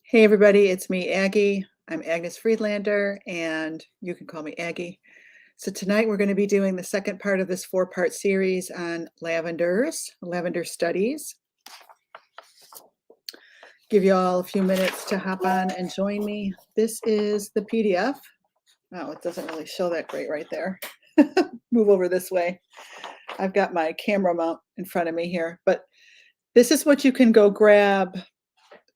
Hey everybody, it's me, Aggie. I'm Agnes Friedlander, and you can call me Aggie. So tonight we're going to be doing the second part of this four-part series on lavenders, Lavender Studies. Give you all a few minutes to hop on and join me. This is the PDF. Oh, it doesn't really show that great right there. Move over this way. I've got my camera mount in front of me here, but this is what you can go grab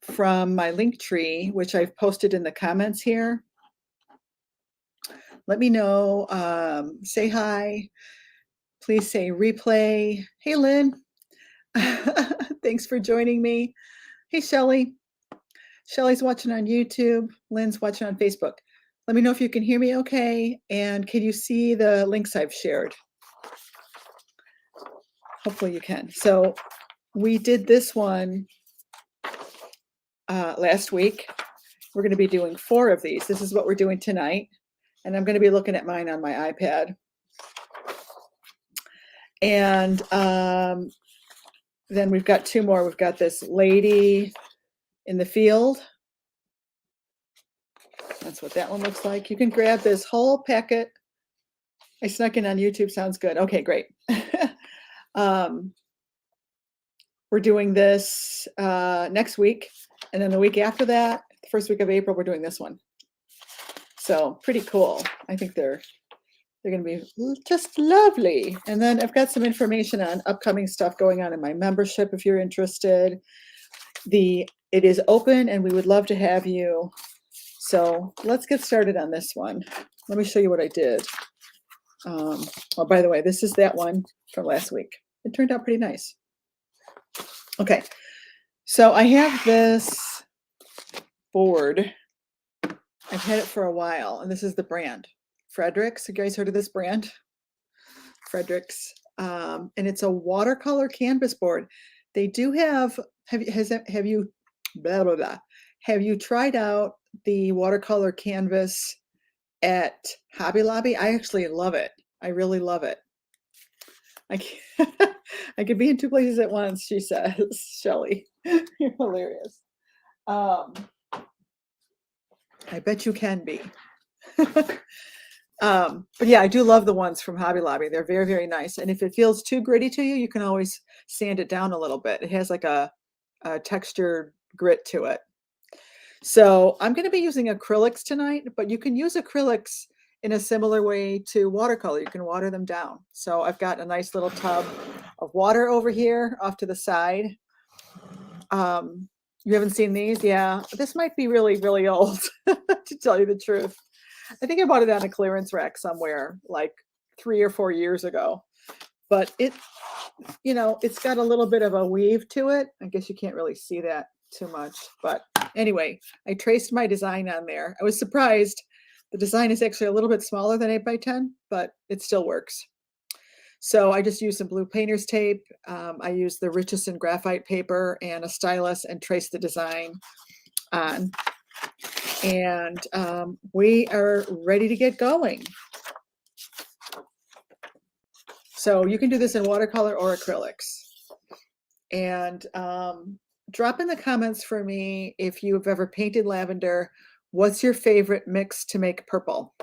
from my link tree, which I've posted in the comments here. Let me know. Say hi. Please say replay. Hey, Lynn. Thanks for joining me. Hey, Shelly. Shelly's watching on YouTube. Lynn's watching on Facebook. Let me know if you can hear me okay. And can you see the links I've shared? Hopefully you can. So we did this one last week. We're going to be doing 4 of these. This is what we're doing tonight. And I'm going to be looking at mine on my iPad. And then we've got 2 more. We've got this lady in the field. That's what that one looks like. You can grab this whole packet. I snuck in on YouTube. Sounds good. Okay, great. We're doing this next week. And then the week after that, the first week of April, we're doing this one. So pretty cool. I think they're going to be just lovely. And then I've got some information on upcoming stuff going on in my membership if you're interested. It is open and we would love to have you. So let's get started on this one. Let me show you what I did. Oh, by the way, this is that one from last week. It turned out pretty nice. Okay, so I have this board. I've had it for a while, and this is the brand. Fredericks. You guys heard of this brand? Fredericks. And it's a watercolor canvas board. They do have you blah blah blah. Have you tried out the watercolor canvas at Hobby Lobby? I actually love it. I really love it. I could be in 2 places at once, she says. Shelly, you're hilarious. I bet you can be. But yeah, I do love the ones from Hobby Lobby. They're very, very nice. And if it feels too gritty to you, you can always sand it down a little bit. It has like a textured grit to it. So I'm going to be using acrylics tonight, but you can use acrylics in a similar way to watercolor. You can water them down. So I've got a nice little tub of water over here off to the side. You haven't seen these? Yeah, this might be really, really old, to tell you the truth. I think I bought it on a clearance rack somewhere like 3 or 4 years ago. But it's got a little bit of a weave to it. I guess you can't really see that too much. But anyway, I traced my design on there. I was surprised. The design is actually a little bit smaller than 8 by 10, but it still works. So I just used some blue painter's tape. I used the Richardson graphite paper and a stylus and traced the design on. And we are ready to get going. So you can do this in watercolor or acrylics. And drop in the comments for me if you've ever painted lavender. What's your favorite mix to make purple?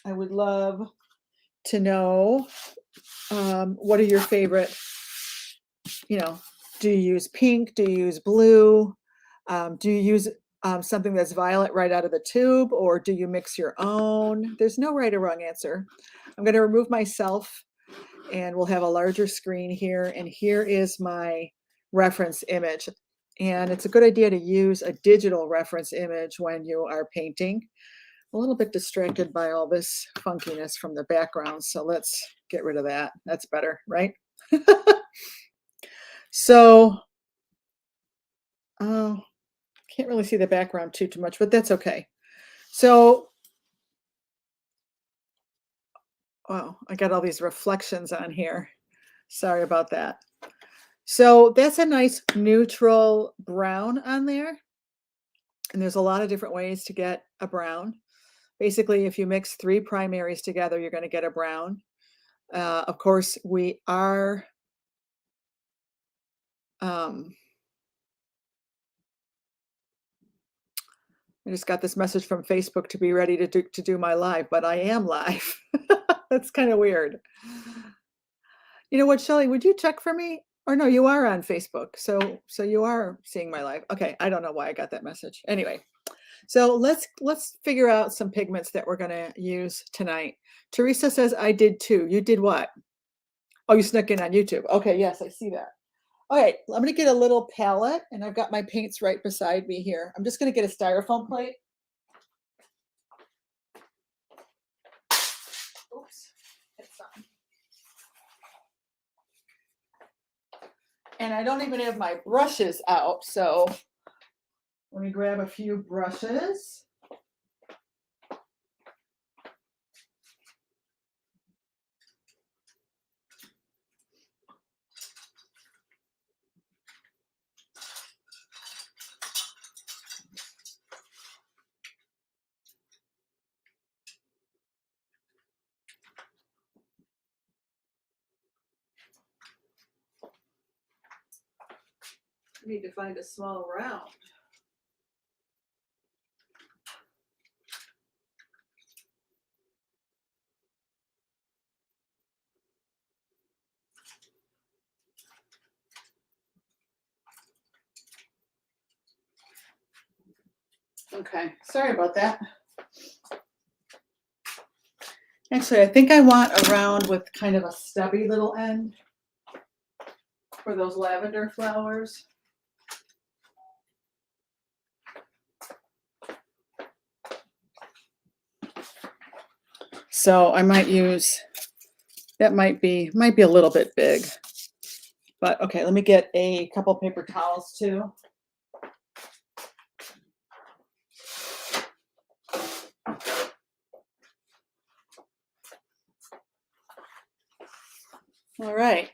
I would love to know what are your favorite, do you use pink? Do you use blue? Do you use something that's violet right out of the tube, or do you mix your own? There's no right or wrong answer. I'm going to remove myself and we'll have a larger screen here. And here is my reference image. And it's a good idea to use a digital reference image when you are painting. A little bit distracted by all this funkiness from the background. So let's get rid of that. That's better, right? So, can't really see the background too much, but that's okay. So, wow, I got all these reflections on here. Sorry about that. So that's a nice neutral brown on there. And there's a lot of different ways to get a brown. Basically, if you mix 3 primaries together, you're going to get a brown. Of course, we are I just got this message from Facebook to be ready to do my live, but I am live. That's kind of weird. You know what, Shelley, would you check for me? Or no, you are on Facebook. So you are seeing my live. Okay, I don't know why I got that message. Anyway, so let's figure out some pigments that we're gonna use tonight. Teresa says I did too. You did what? Oh, you snuck in on YouTube. Okay, yes, I see that. All right, I'm gonna get a little palette and I've got my paints right beside me here. I'm just gonna get a styrofoam plate. Oops, it's on. And I don't even have my brushes out, so let me grab a few brushes. I need to find a small round. Okay, sorry about that. Actually, I think I want a round with kind of a stubby little end for those lavender flowers. So I might use, that might be a little bit big, but okay, let me get a couple paper towels too. All right.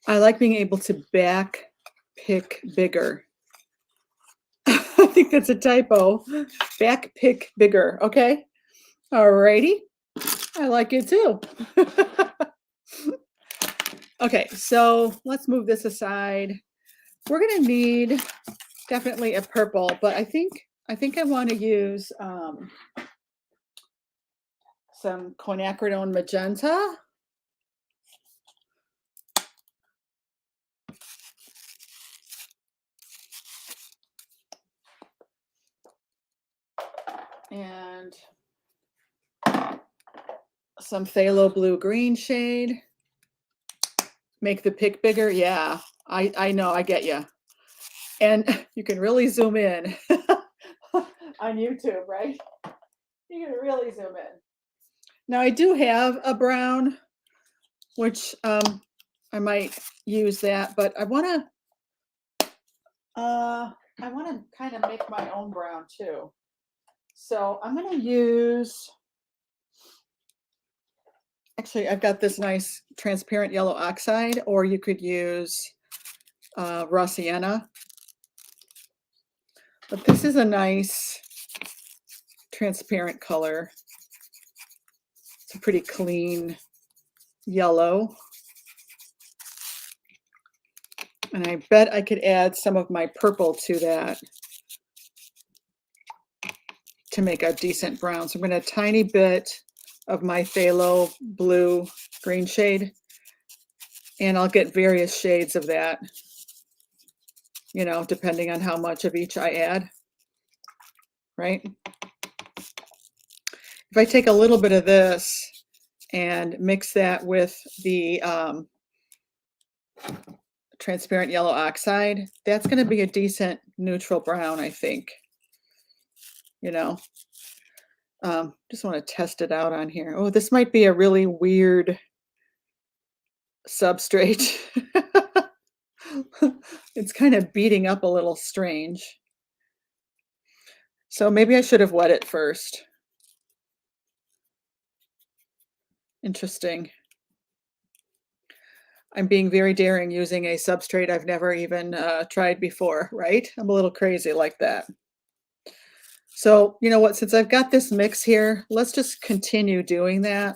I like being able to back pick bigger. I think that's a typo. Back pick bigger. Okay. All righty. I like it too. Okay, so let's move this aside. We're going to need definitely a purple, but I think I want to use some quinacridone magenta. And some phthalo blue green shade. Make the pick bigger. Yeah, I know, I get you. And you can really zoom in on YouTube, right? You can really zoom in. Now I do have a brown, which I might use that, but I want to kind of make my own brown too. So I'm going to use, actually, I've got this nice transparent yellow oxide, or you could use raw sienna. But this is a nice transparent color. It's a pretty clean yellow. And I bet I could add some of my purple to that to make a decent brown. So I'm going to a tiny bit of my phthalo blue green shade, and I'll get various shades of that, you know, depending on how much of each I add, right? If I take a little bit of this and mix that with the transparent yellow oxide, that's going to be a decent neutral brown, I think. You know, just want to test it out on here. Oh, this might be a really weird substrate. It's kind of beating up a little strange. So maybe I should have wet it first. Interesting. I'm being very daring using a substrate I've never even tried before, right? I'm a little crazy like that. So, you know what, since I've got this mix here, let's just continue doing that.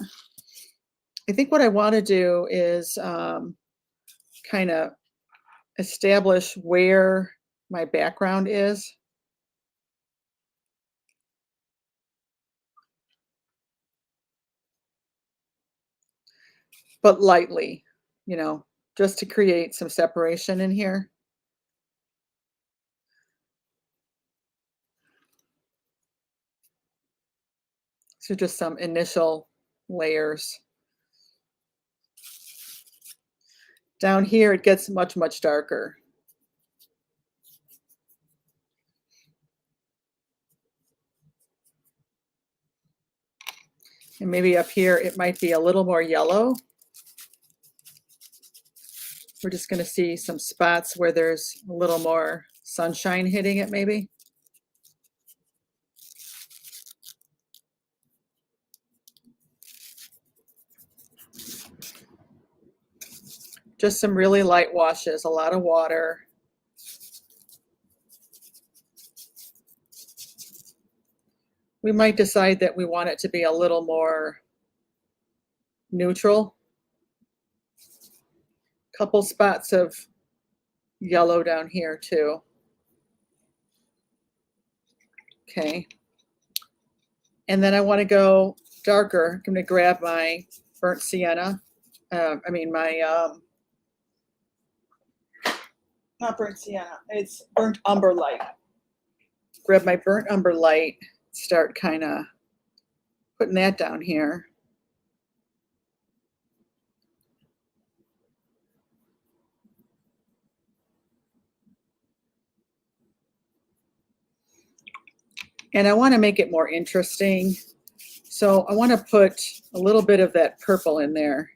I think what I want to do is kind of establish where my background is. But lightly, you know, just to create some separation in here. So just some initial layers. Down here, it gets much, much darker. And maybe up here, it might be a little more yellow. We're just going to see some spots where there's a little more sunshine hitting it, maybe. Just some really light washes, a lot of water. We might decide that we want it to be a little more neutral. Couple spots of yellow down here too. Okay. And then I want to go darker. I'm going to grab my burnt sienna. Not burnt sienna, it's burnt umber light. Grab my burnt umber light, start kind of putting that down here. And I want to make it more interesting. So I want to put a little bit of that purple in there.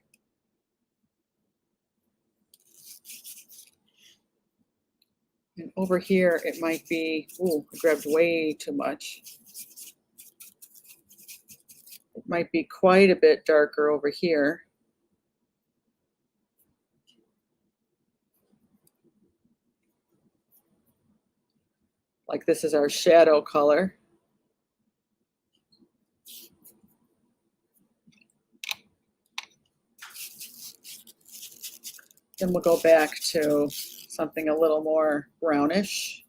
And over here, it might be, ooh, I grabbed way too much. It might be quite a bit darker over here. Like this is our shadow color. Then we'll go back to something a little more brownish.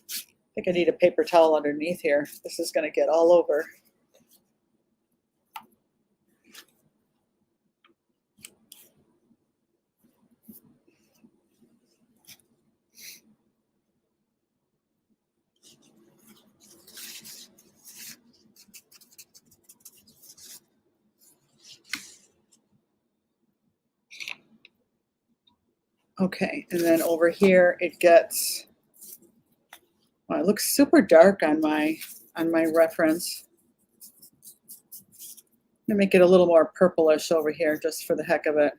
I think I need a paper towel underneath here. This is going to get all over. Okay, and then over here it gets, well, it looks super dark on my reference. I'm gonna make it a little more purplish over here just for the heck of it,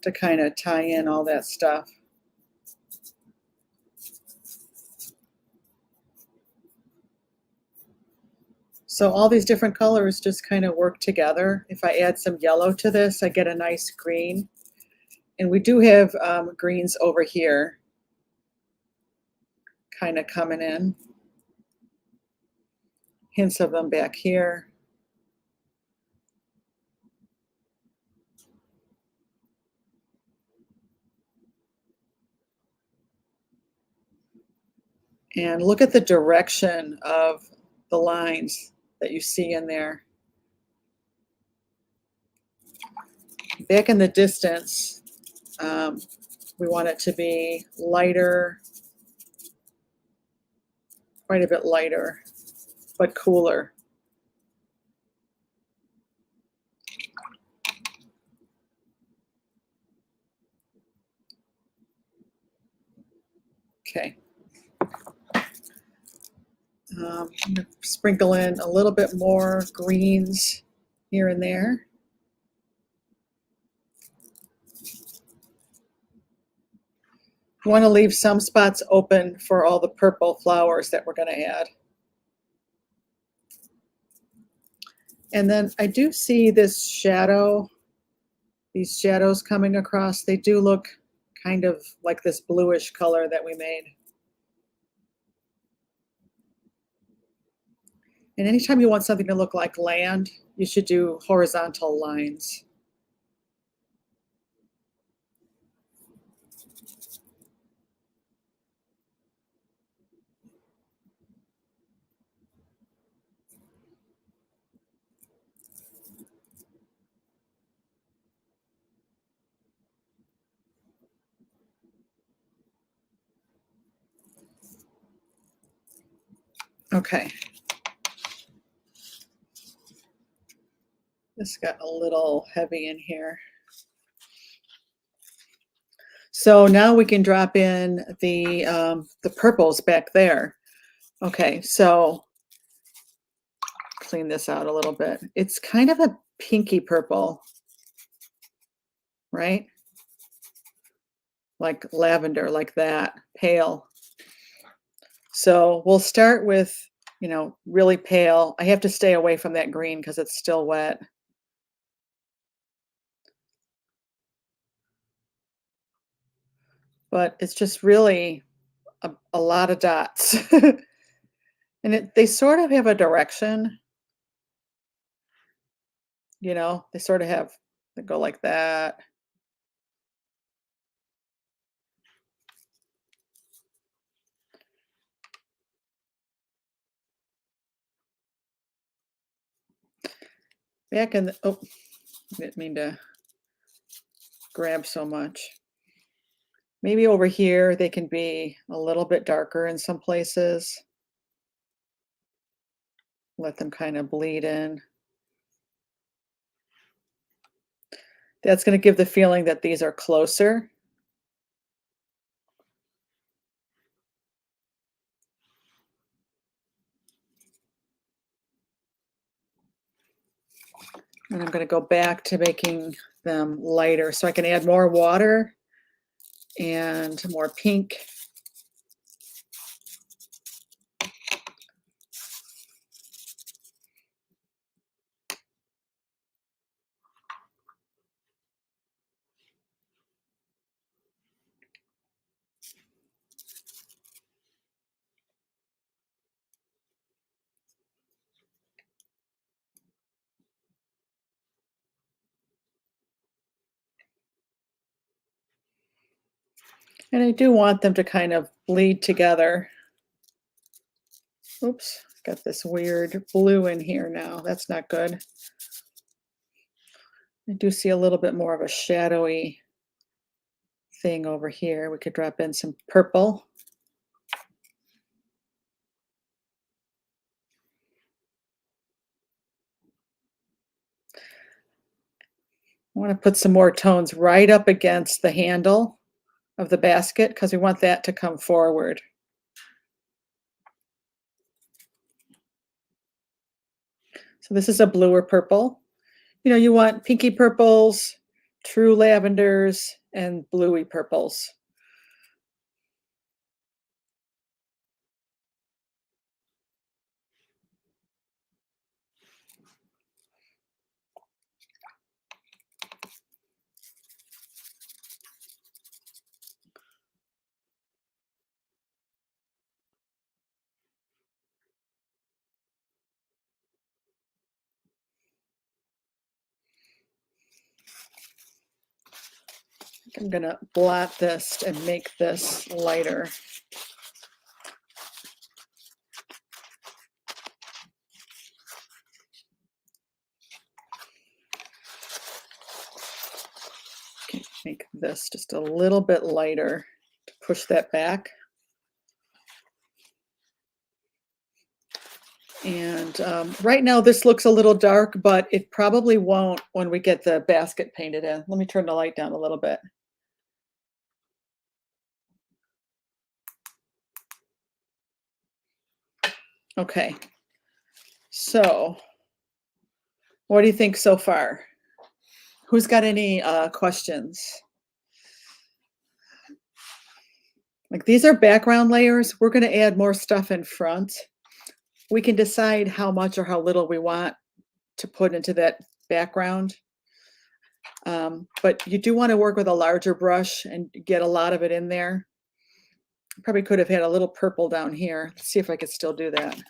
to kind of tie in all that stuff. So all these different colors just kind of work together. If I add some yellow to this, I get a nice green. And we do have greens over here kind of coming in. Hints of them back here. And look at the direction of the lines that you see in there. Back in the distance, we want it to be lighter, quite a bit lighter, but cooler. Okay. I'm going to sprinkle in a little bit more greens here and there. I want to leave some spots open for all the purple flowers that we're going to add. And then I do see this shadow, these shadows coming across. They do look kind of like this bluish color that we made. And anytime you want something to look like land, you should do horizontal lines. Okay. This got a little heavy in here. So now we can drop in the purples back there. Okay, so clean this out a little bit. It's kind of a pinky purple, right? Like lavender, like that, pale. So we'll start with, you know, really pale. I have to stay away from that green because it's still wet. But it's just really a lot of dots. And they sort of have a direction, you know, they sort of have, they go like that. Back in the, oh, didn't mean to grab so much. Maybe over here they can be a little bit darker in some places. Let them kind of bleed in. That's going to give the feeling that these are closer. And I'm going to go back to making them lighter so I can add more water and more pink. And I do want them to kind of bleed together. Oops, got this weird blue in here now. That's not good. I do see a little bit more of a shadowy thing over here. We could drop in some purple. I want to put some more tones right up against the handle of the basket because we want that to come forward. So this is a bluer purple. You know, you want pinky purples, true lavenders, and bluey purples. I'm going to blot this and make this lighter. Okay, make this just a little bit lighter to push that back. And right now this looks a little dark, but it probably won't when we get the basket painted in. Let me turn the light down a little bit. Okay, so what do you think so far? Who's got any questions? Like these are background layers. We're going to add more stuff in front. We can decide how much or how little we want to put into that background. But you do want to work with a larger brush and get a lot of it in there. Probably could have had a little purple down here. Let's see if I could still do that.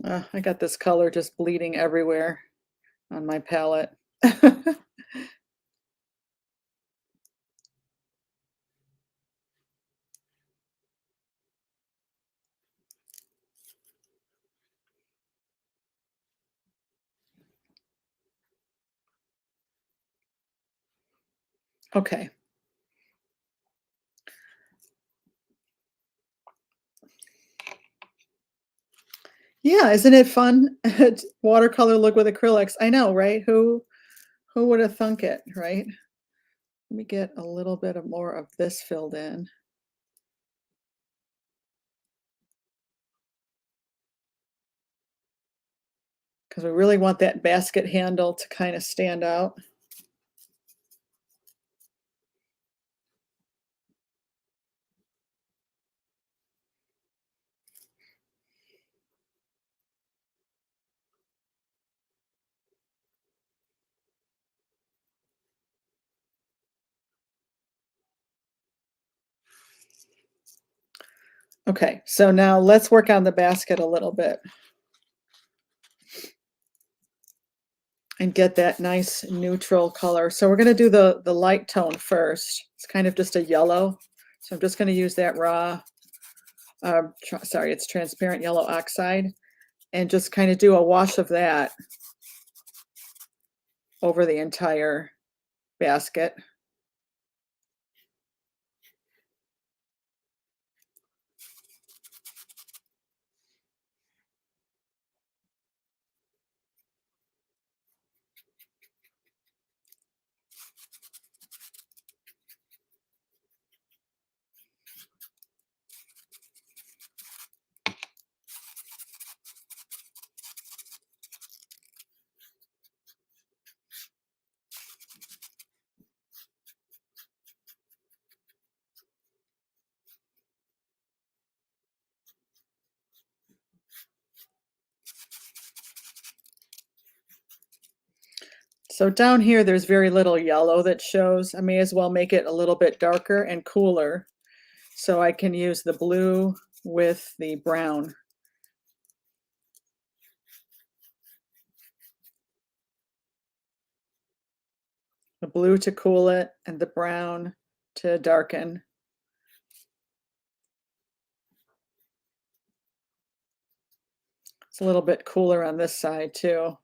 I got this color just bleeding everywhere on my palette. Okay. Yeah, isn't it fun? Watercolor look with acrylics. I know, right? Who would have thunk it, right? Let me get a little bit of more of this filled in because we really want that basket handle to kind of stand out. Okay, so now let's work on the basket a little bit and get that nice neutral color. So we're going to do the light tone first. It's kind of just a yellow. So I'm just going to use that raw, sorry, it's transparent yellow oxide, and just kind of do a wash of that over the entire basket. So down here, there's very little yellow that shows. I may as well make it a little bit darker and cooler so I can use the blue with the brown. The blue to cool it and the brown to darken. It's a little bit cooler on this side too.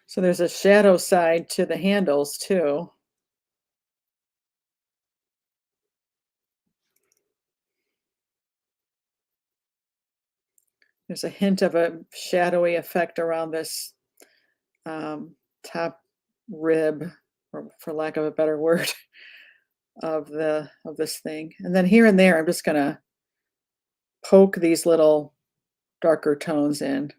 So there's a shadow side to the handles too. There's a hint of a shadowy effect around this top rib, or for lack of a better word, of this thing. And then here and there, I'm just gonna poke these little darker tones in.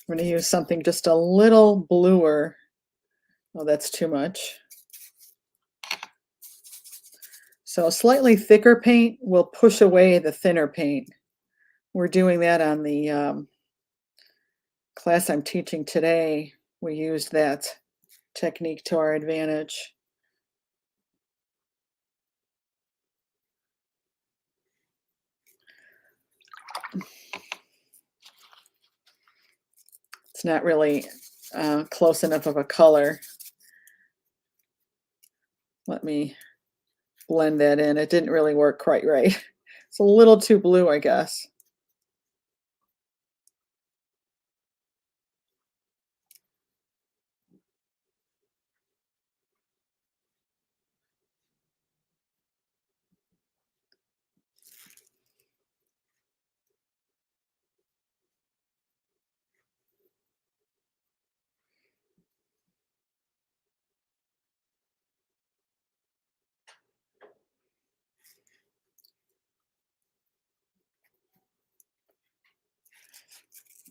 I'm gonna use something just a little bluer. Oh, that's too much. So a slightly thicker paint will push away the thinner paint. We're doing that on the class I'm teaching today. We used that technique to our advantage. It's not really close enough of a color. Let me blend that in. It didn't really work quite right. It's a little too blue, I guess.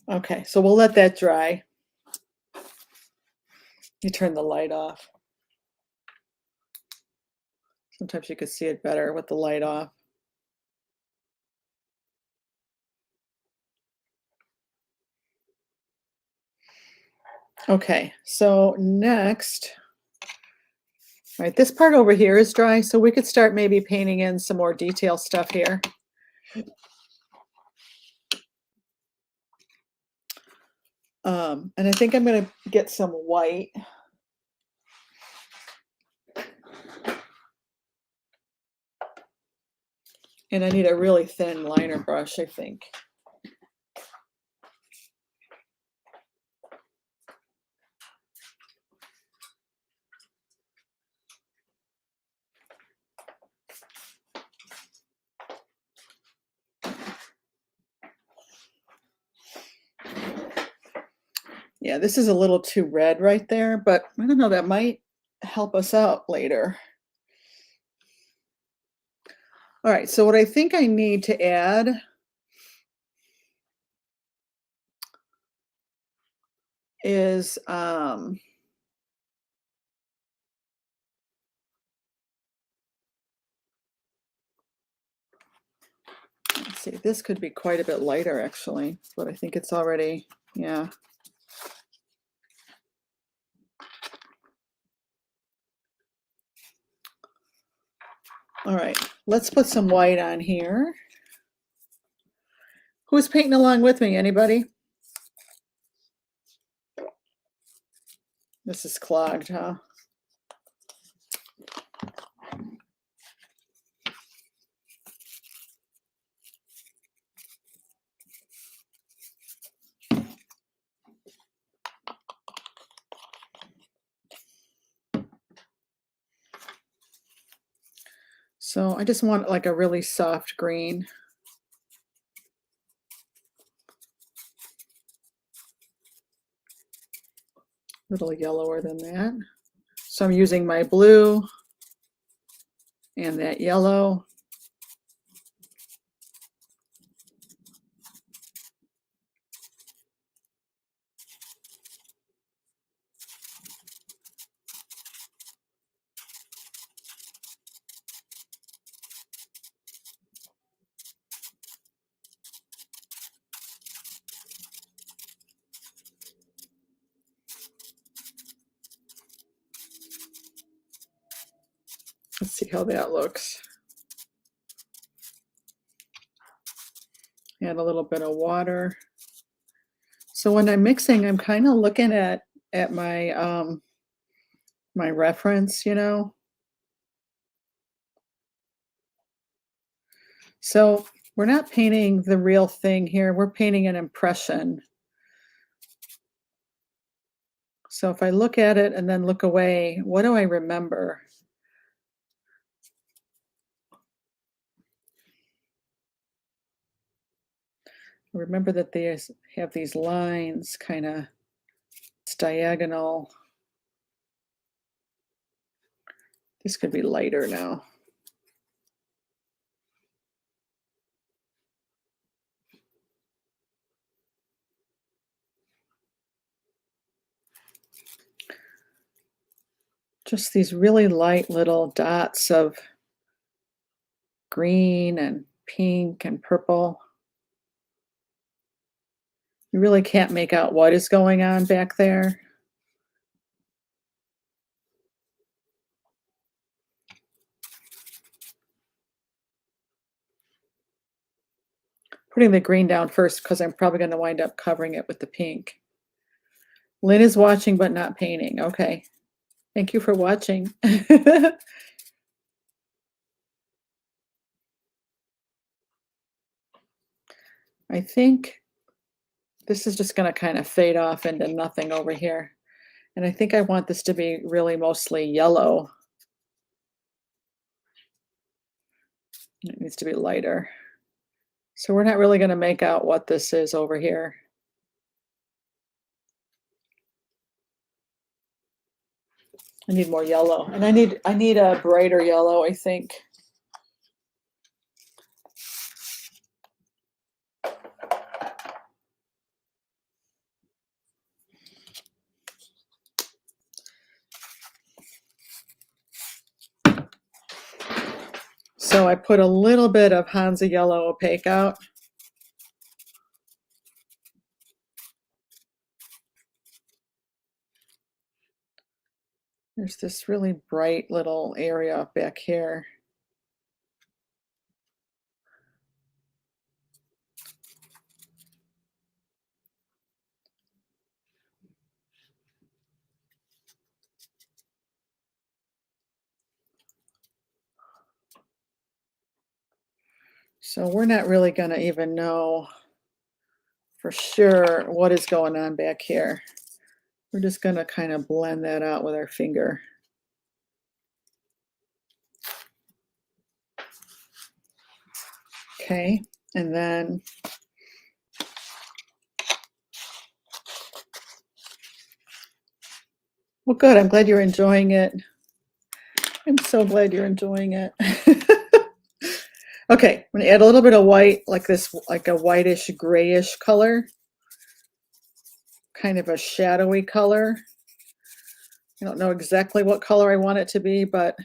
Okay, so we'll let that dry. You turn the light off. Sometimes you could see it better with the light off. Okay, so next, right, this part over here is dry, so we could start maybe painting in some more detail stuff here. And I think I'm going to get some white. And I need a really thin liner brush, I think. Yeah, this is a little too red right there, but I don't know, that might help us out later. All right, so what I think I need to add is let's see, this could be quite a bit lighter actually, but I think it's already, yeah. All right, let's put some white on here. Who's painting along with me? Anybody? This is clogged, huh? So I just want like a really soft green. A little yellower than that. So I'm using my blue and that yellow. Let's see how that looks. Add a little bit of water. So when I'm mixing, I'm kind of looking at my my reference, you know. So we're not painting the real thing here. We're painting an impression. So if I look at it and then look away, what do I remember? I remember that they have these lines kind of diagonal. This could be lighter now. Just these really light little dots of green and pink and purple. You really can't make out what is going on back there. Putting the green down first because I'm probably going to wind up covering it with the pink. Lynn is watching but not painting. Okay. Thank you for watching. I think this is just going to kind of fade off into nothing over here. And I think I want this to be really mostly yellow. It needs to be lighter. So we're not really going to make out what this is over here. I need more yellow, and I need a brighter yellow, I think. So I put a little bit of Hansa Yellow Opaque out. There's this really bright little area back here. So we're not really going to even know for sure what is going on back here. We're just going to kind of blend that out with our finger. Okay, and then well, good. I'm glad you're enjoying it. I'm so glad you're enjoying it. Okay, I'm going to add a little bit of white, like this, like a whitish grayish color, kind of a shadowy color. I don't know exactly what color I want it to be, but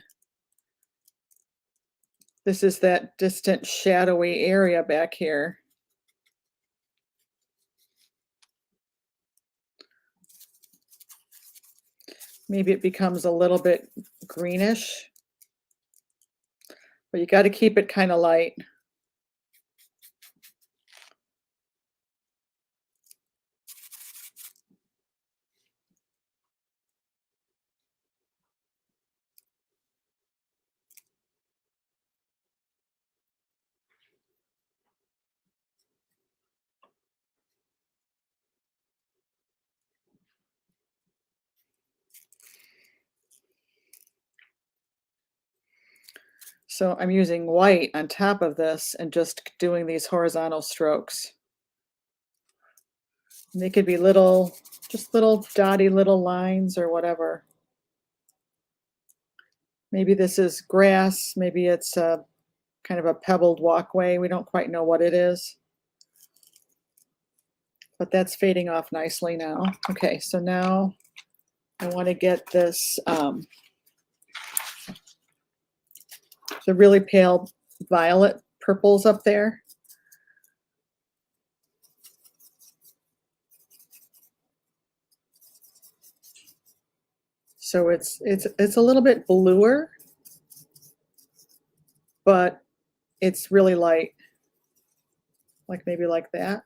this is that distant shadowy area back here. Maybe it becomes a little bit greenish, but you got to keep it kind of light. So I'm using white on top of this and just doing these horizontal strokes. And they could be little, just little dotty little lines or whatever. Maybe this is grass, maybe it's a kind of a pebbled walkway. We don't quite know what it is. But that's fading off nicely now. Okay, so now I want to get this, the really pale violet purples up there. So it's a little bit bluer, but it's really light, like maybe like that.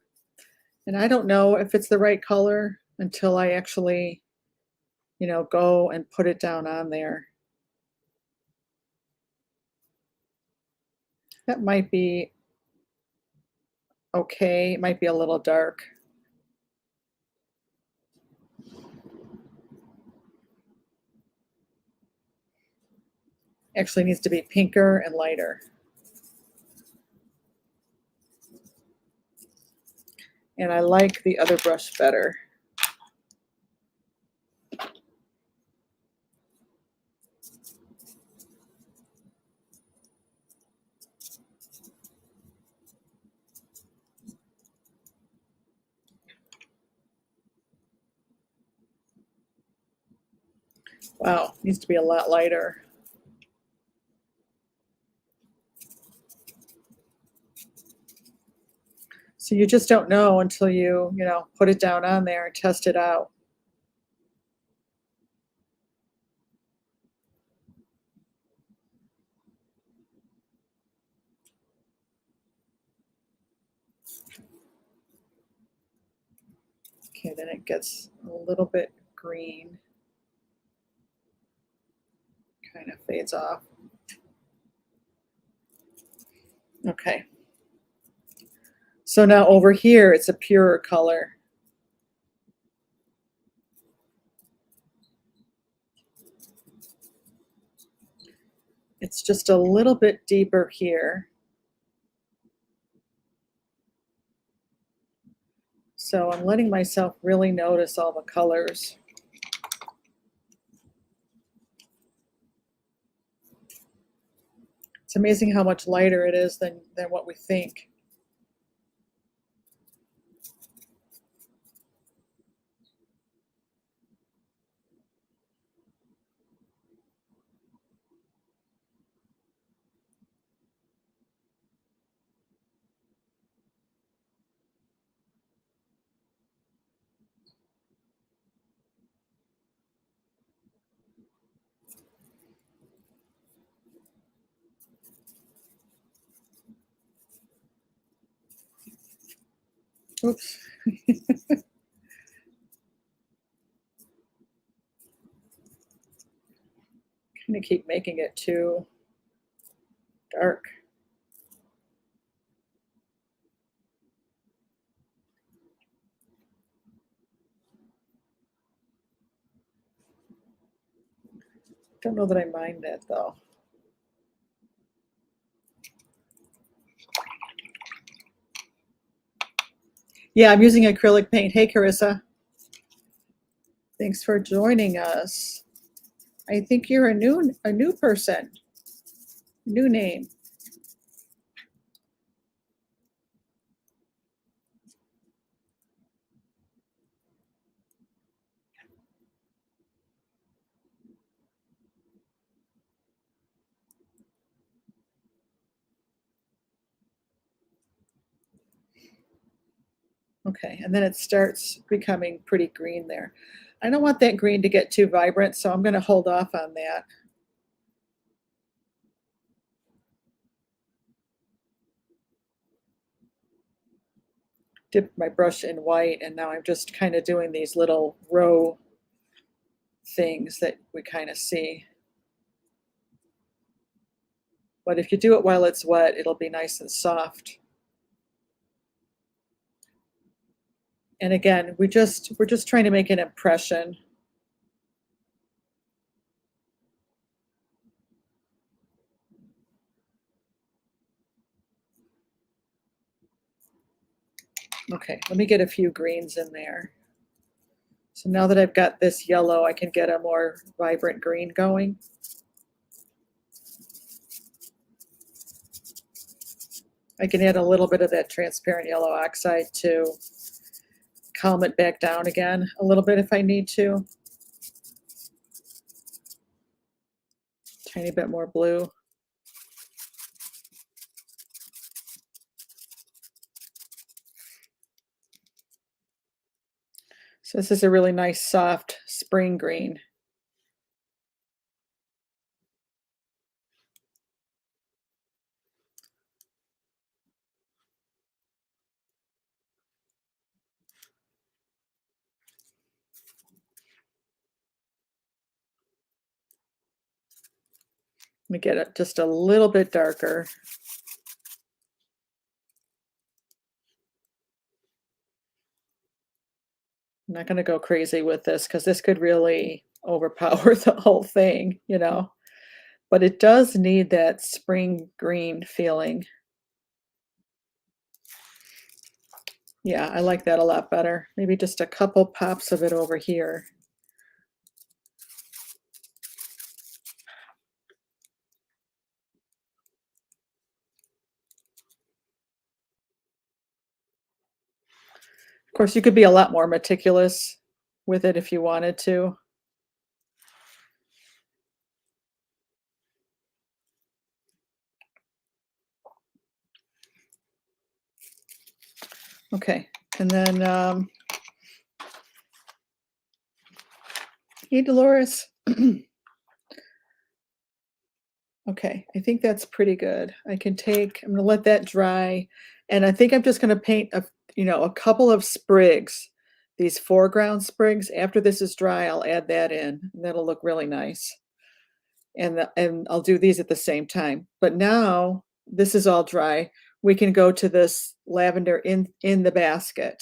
And I don't know if it's the right color until I actually, you know, go and put it down on there. That might be okay. It might be a little dark. Actually needs to be pinker and lighter. And I like the other brush better. Wow, needs to be a lot lighter. So you just don't know until you know, put it down on there and test it out. Okay, then it gets a little bit green. Kind of fades off. Okay. So now over here, it's a purer color. It's just a little bit deeper here. So I'm letting myself really notice all the colors. It's amazing how much lighter it is than what we think. Oops. Kind of keep making it too dark. Don't know that I mind that though. Yeah, I'm using acrylic paint. Hey, Carissa. Thanks for joining us. I think you're a new person, new name. Okay, and then it starts becoming pretty green there. I don't want that green to get too vibrant, so I'm going to hold off on that. Dip my brush in white, and now I'm just kind of doing these little row things that we kind of see. But if you do it while it's wet, it'll be nice and soft. And again, we're just trying to make an impression. Okay, let me get a few greens in there. So now that I've got this yellow, I can get a more vibrant green going. I can add a little bit of that transparent yellow oxide to calm it back down again a little bit if I need to. Tiny bit more blue. So this is a really nice soft spring green. Let me get it just a little bit darker. I'm not going to go crazy with this because this could really overpower the whole thing, you know. But it does need that spring green feeling. Yeah, I like that a lot better. Maybe just a couple pops of it over here. Of course, you could be a lot more meticulous with it if you wanted to. Okay, and then, hey, Dolores. Okay, I think that's pretty good. I'm gonna let that dry, and I think I'm just gonna paint a couple of sprigs, these foreground sprigs. After this is dry, I'll add that in, and that'll look really nice. And I'll do these at the same time. But now this is all dry. We can go to this lavender in the basket.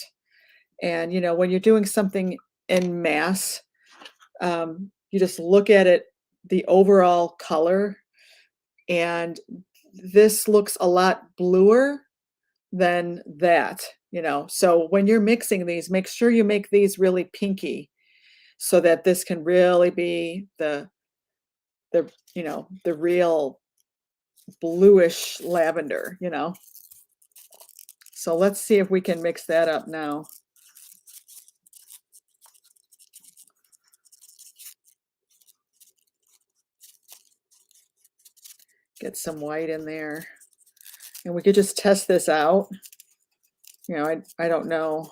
And when you're doing something en masse, you just look at it, the overall color, and this looks a lot bluer than that. So when you're mixing these, make sure you make these really pinky so that this can really be the real bluish lavender. So let's see if we can mix that up now. Get some white in there, and we could just test this out. I don't know.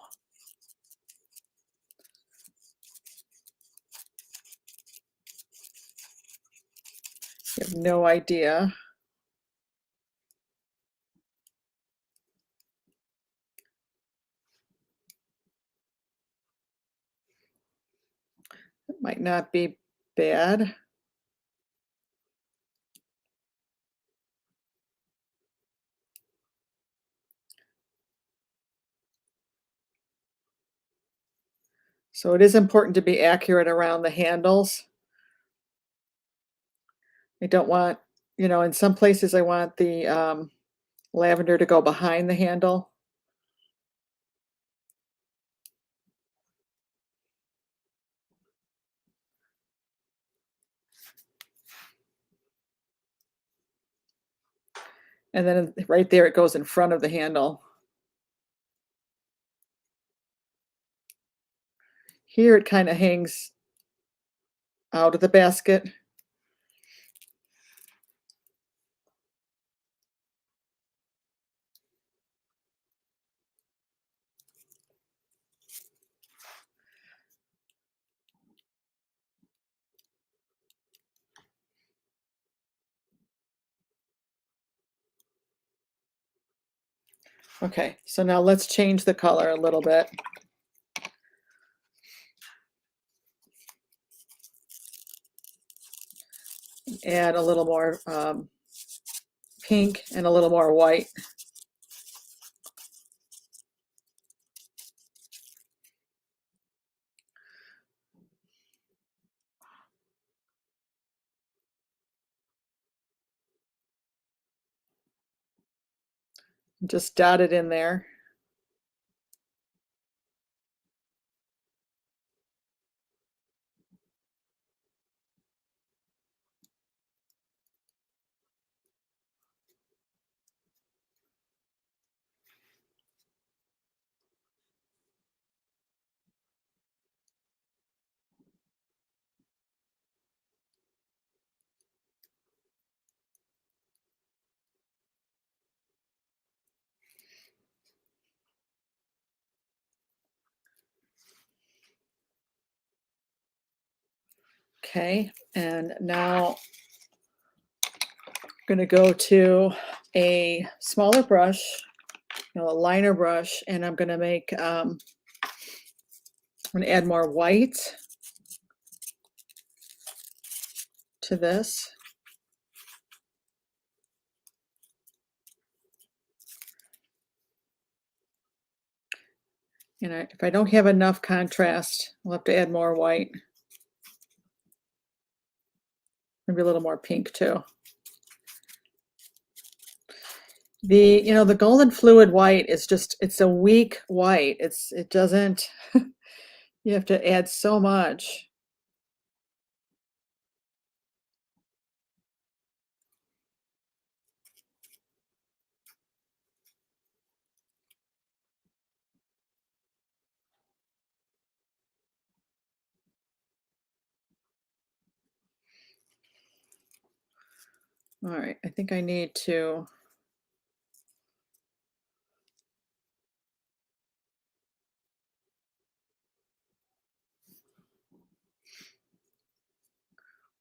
I have no idea. might not be bad. So it is important to be accurate around the handles. I don't want, in some places I want the lavender to go behind the handle. And then right there, it goes in front of the handle. Here it kind of hangs out of the basket. Okay, so now let's change the color a little bit. Add a little more pink and a little more white. Just dot it in there. Okay, and now I'm going to go to a smaller brush, a liner brush, and I'm going to make, I'm going to add more white to this. And if I don't have enough contrast, I'll have to add more white. Maybe a little more pink too. The golden fluid white is just, it's a weak white. It doesn't, you have to add so much. All right, I think I need to,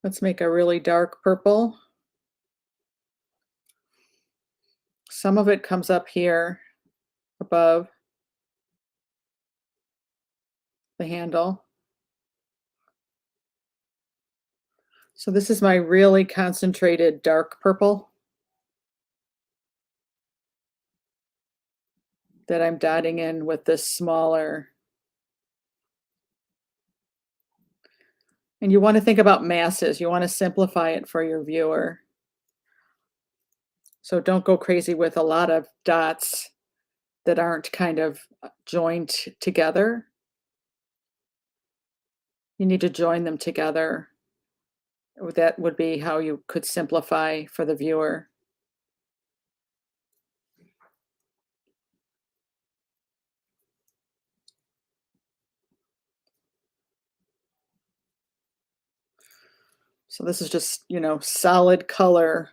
let's make a really dark purple. Some of it comes up here above the handle. So this is my really concentrated dark purple that I'm dotting in with this smaller. And you want to think about masses. You want to simplify it for your viewer. So don't go crazy with a lot of dots that aren't kind of joined together. You need to join them together. That would be how you could simplify for the viewer. So this is just, solid color.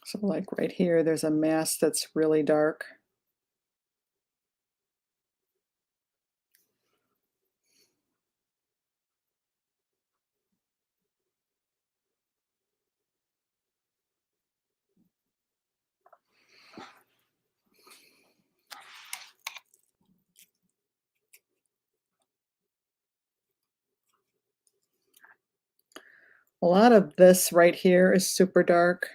So like right here, there's a mass that's really dark. A lot of this right here is super dark.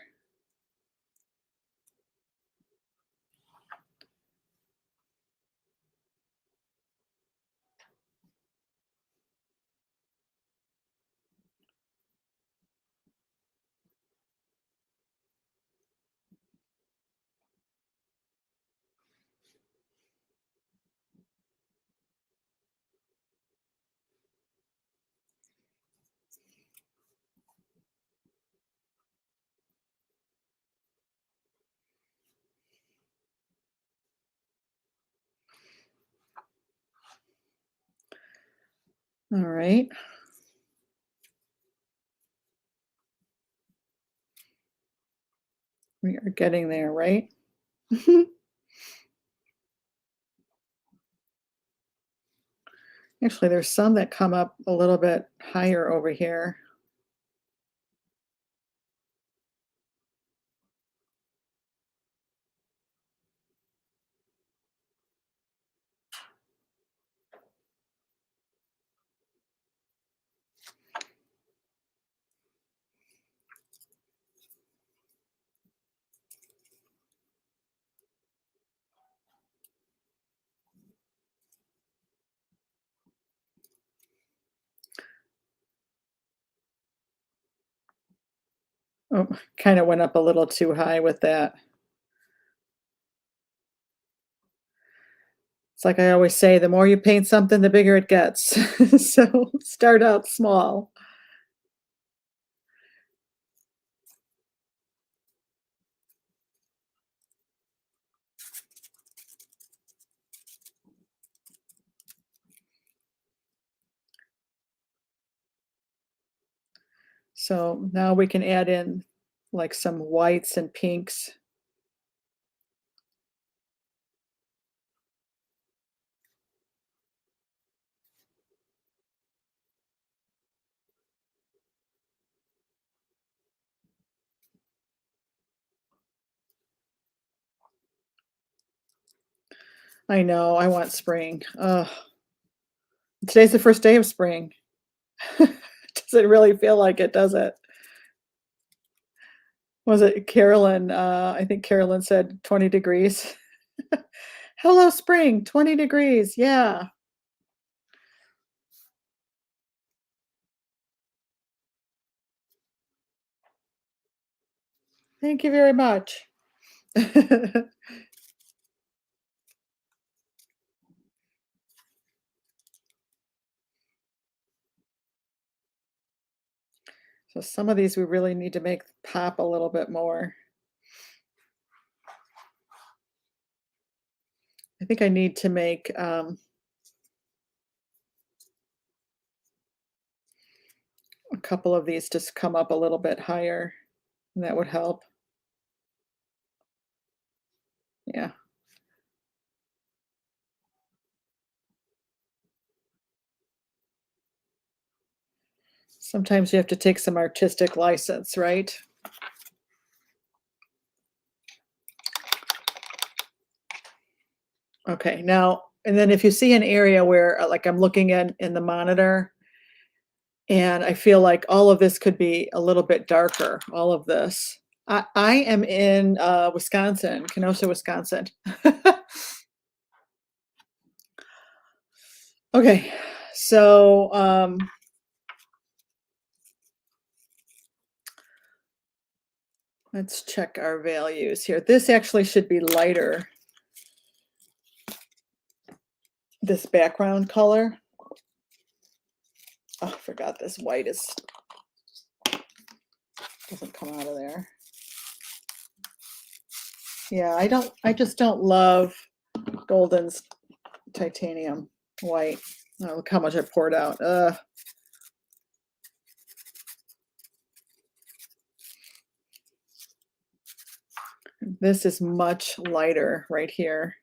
All right. We are getting there, right? Actually, there's some that come up a little bit higher over here. Oh, kind of went up a little too high with that. It's like I always say, the more you paint something, the bigger it gets. So start out small. So now we can add in like some whites and pinks. I know, I want spring. Ugh. Today's the first day of spring. Does it really feel like it, does it? Was it Carolyn? I think Carolyn said 20 degrees. Hello, spring, 20 degrees. Yeah. Thank you very much. So some of these we really need to make pop a little bit more. I think I need to make a couple of these just come up a little bit higher, and that would help. Yeah. Sometimes you have to take some artistic license, right? Okay, now, and then if you see an area where, like I'm looking at in the monitor, and I feel like all of this could be a little bit darker, all of this. I am in Wisconsin, Kenosha, Wisconsin. Okay, so let's check our values here. This actually should be lighter, this background color. Oh, I forgot this white doesn't come out of there. Yeah, I just don't love Golden's titanium white. Oh, look how much I poured out. This is much lighter right here.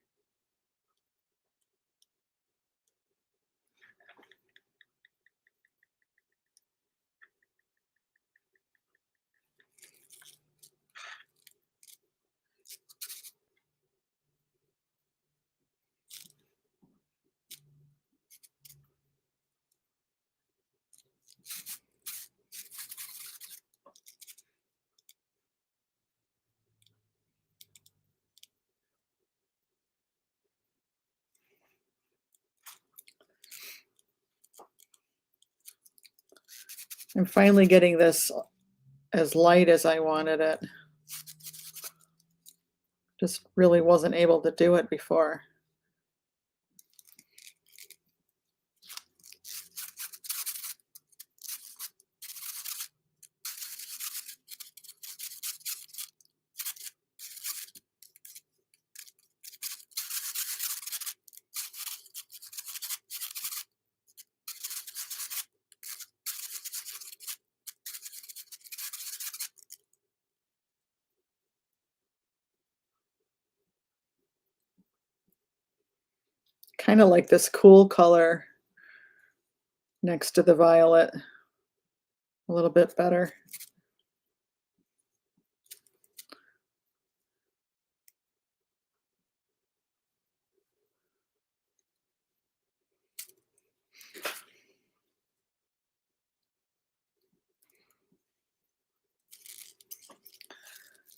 I'm finally getting this as light as I wanted it. Just really wasn't able to do it before. Kind of like this cool color next to the violet. A little bit better.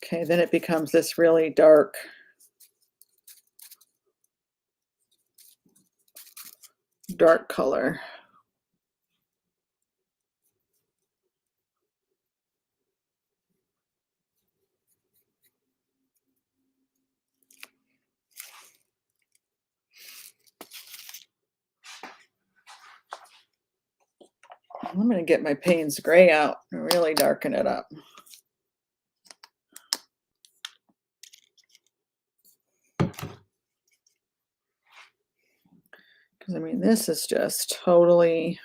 Okay, then it becomes this really dark color. I'm going to get my Payne's Gray out and really darken it up. Because I mean, this is just totally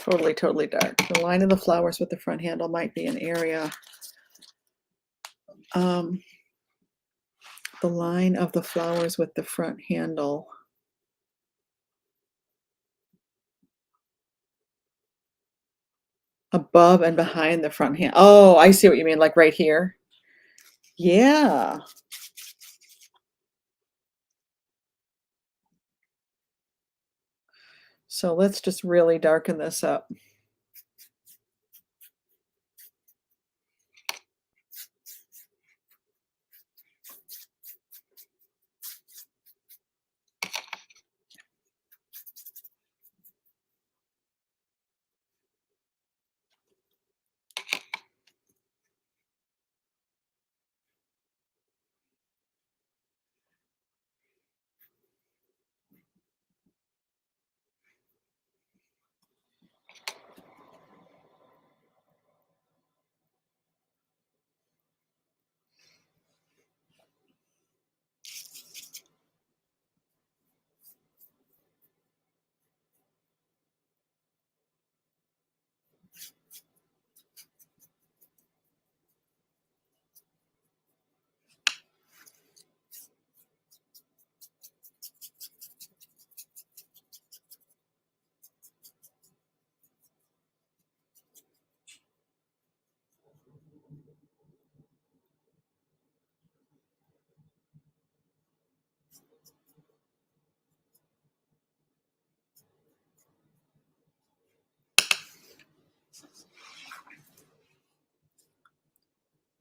dark. The line of the flowers with the front handle might be an area. The line of the flowers with the front handle. Above and behind the front hand. Oh, I see what you mean, like right here. Yeah. So let's just really darken this up.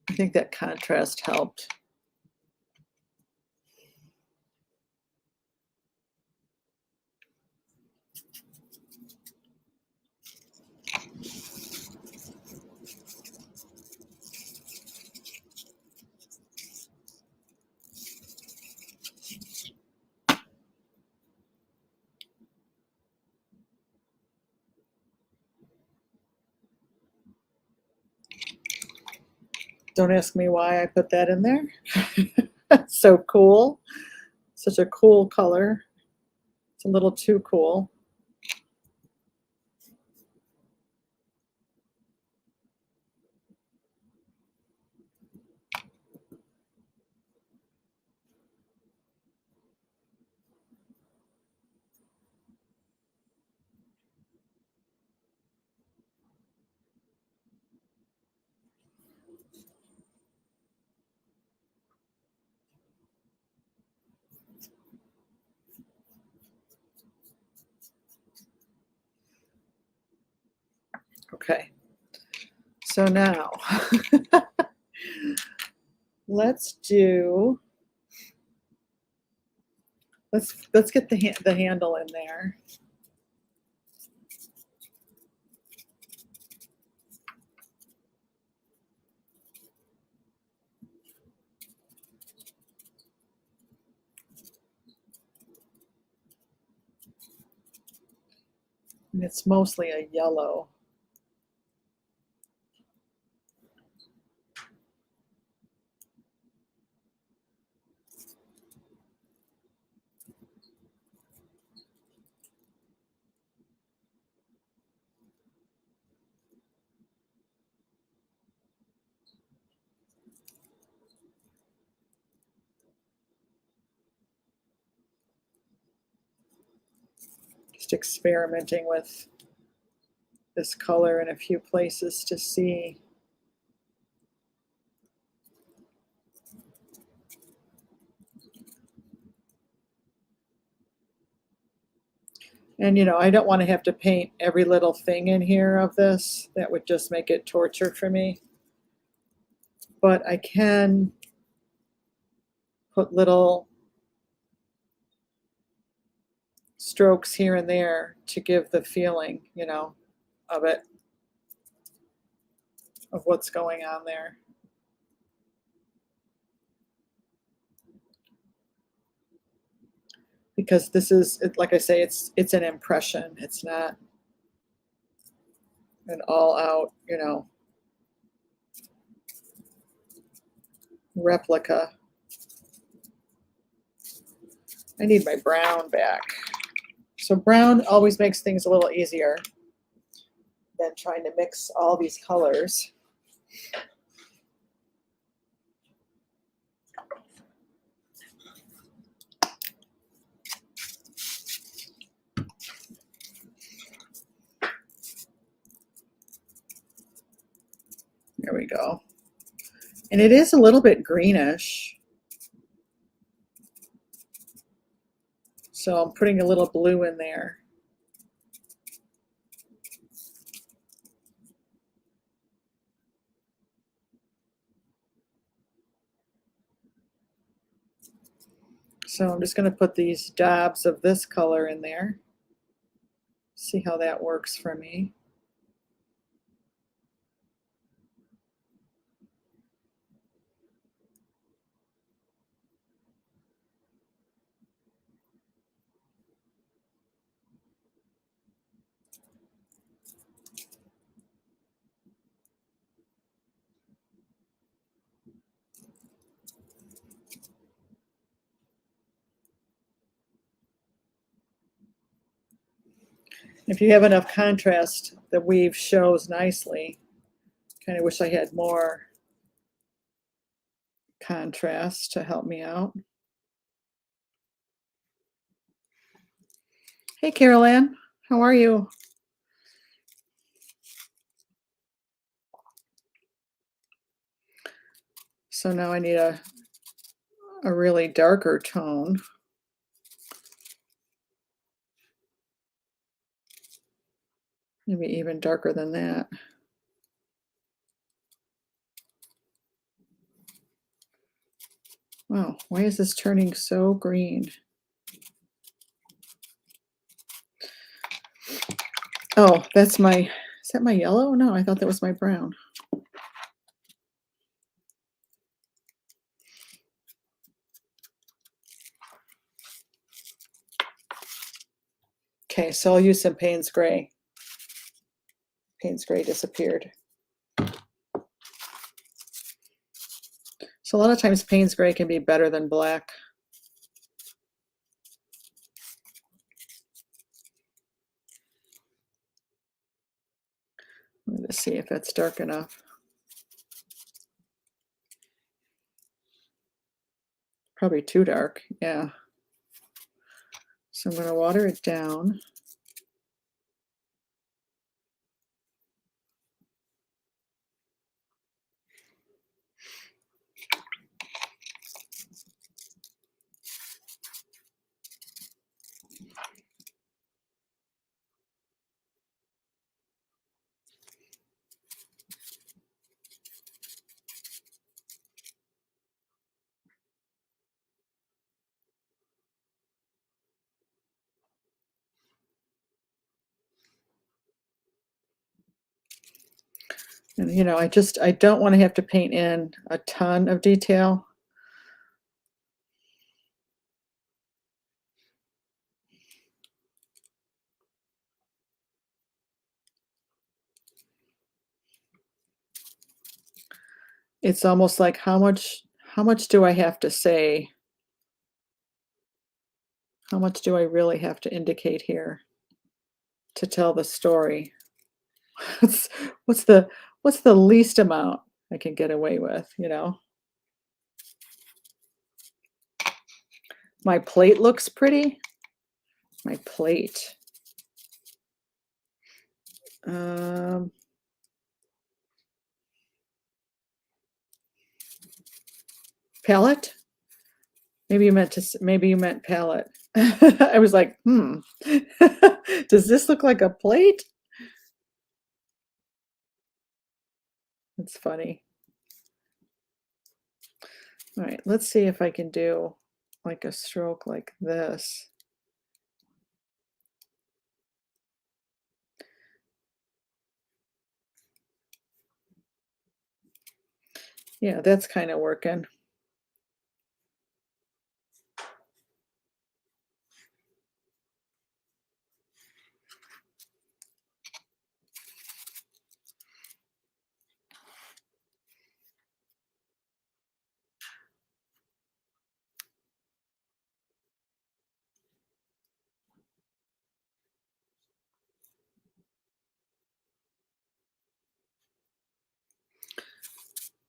I think that contrast helped. Don't ask me why I put that in there. So cool. Such a cool color. It's a little too cool. Okay. So now let's get the handle in there. And it's mostly a yellow. Just experimenting with this color in a few places to see. And, you know, I don't want to have to paint every little thing in here of this. That would just make it torture for me. But I can put little strokes here and there to give the feeling, you know, of it, of what's going on there. Because this is, like I say, it's an impression. It's not an all-out, you know, replica. I need my brown back. So brown always makes things a little easier than trying to mix all these colors. There we go. And it is a little bit greenish. So I'm putting a little blue in there. So I'm just going to put these dabs of this color in there. See how that works for me. If you have enough contrast, the weave shows nicely. Kind of wish I had more contrast to help me out. Hey, Carol Ann, how are you? So now I need a really darker tone. Maybe even darker than that. Wow, why is this turning so green? Oh, that's my, is that my yellow? No, I thought that was my brown. Okay, so I'll use some Payne's Gray. Payne's Gray disappeared. So a lot of times Payne's Gray can be better than black. Let's see if that's dark enough. Probably too dark, yeah. So I'm going to water it down. And, you know, I don't want to have to paint in a ton of detail. It's almost like how much do I have to say? How much do I really have to indicate here to tell the story? What's what's the what's the least amount I can get away with, you know? My plate looks pretty. My plate. Um, palette? Maybe you meant palette. I was like, "Hmm. Does this look like a plate?" That's funny. All right, let's see if I can do like a stroke like this. Yeah, that's kind of working.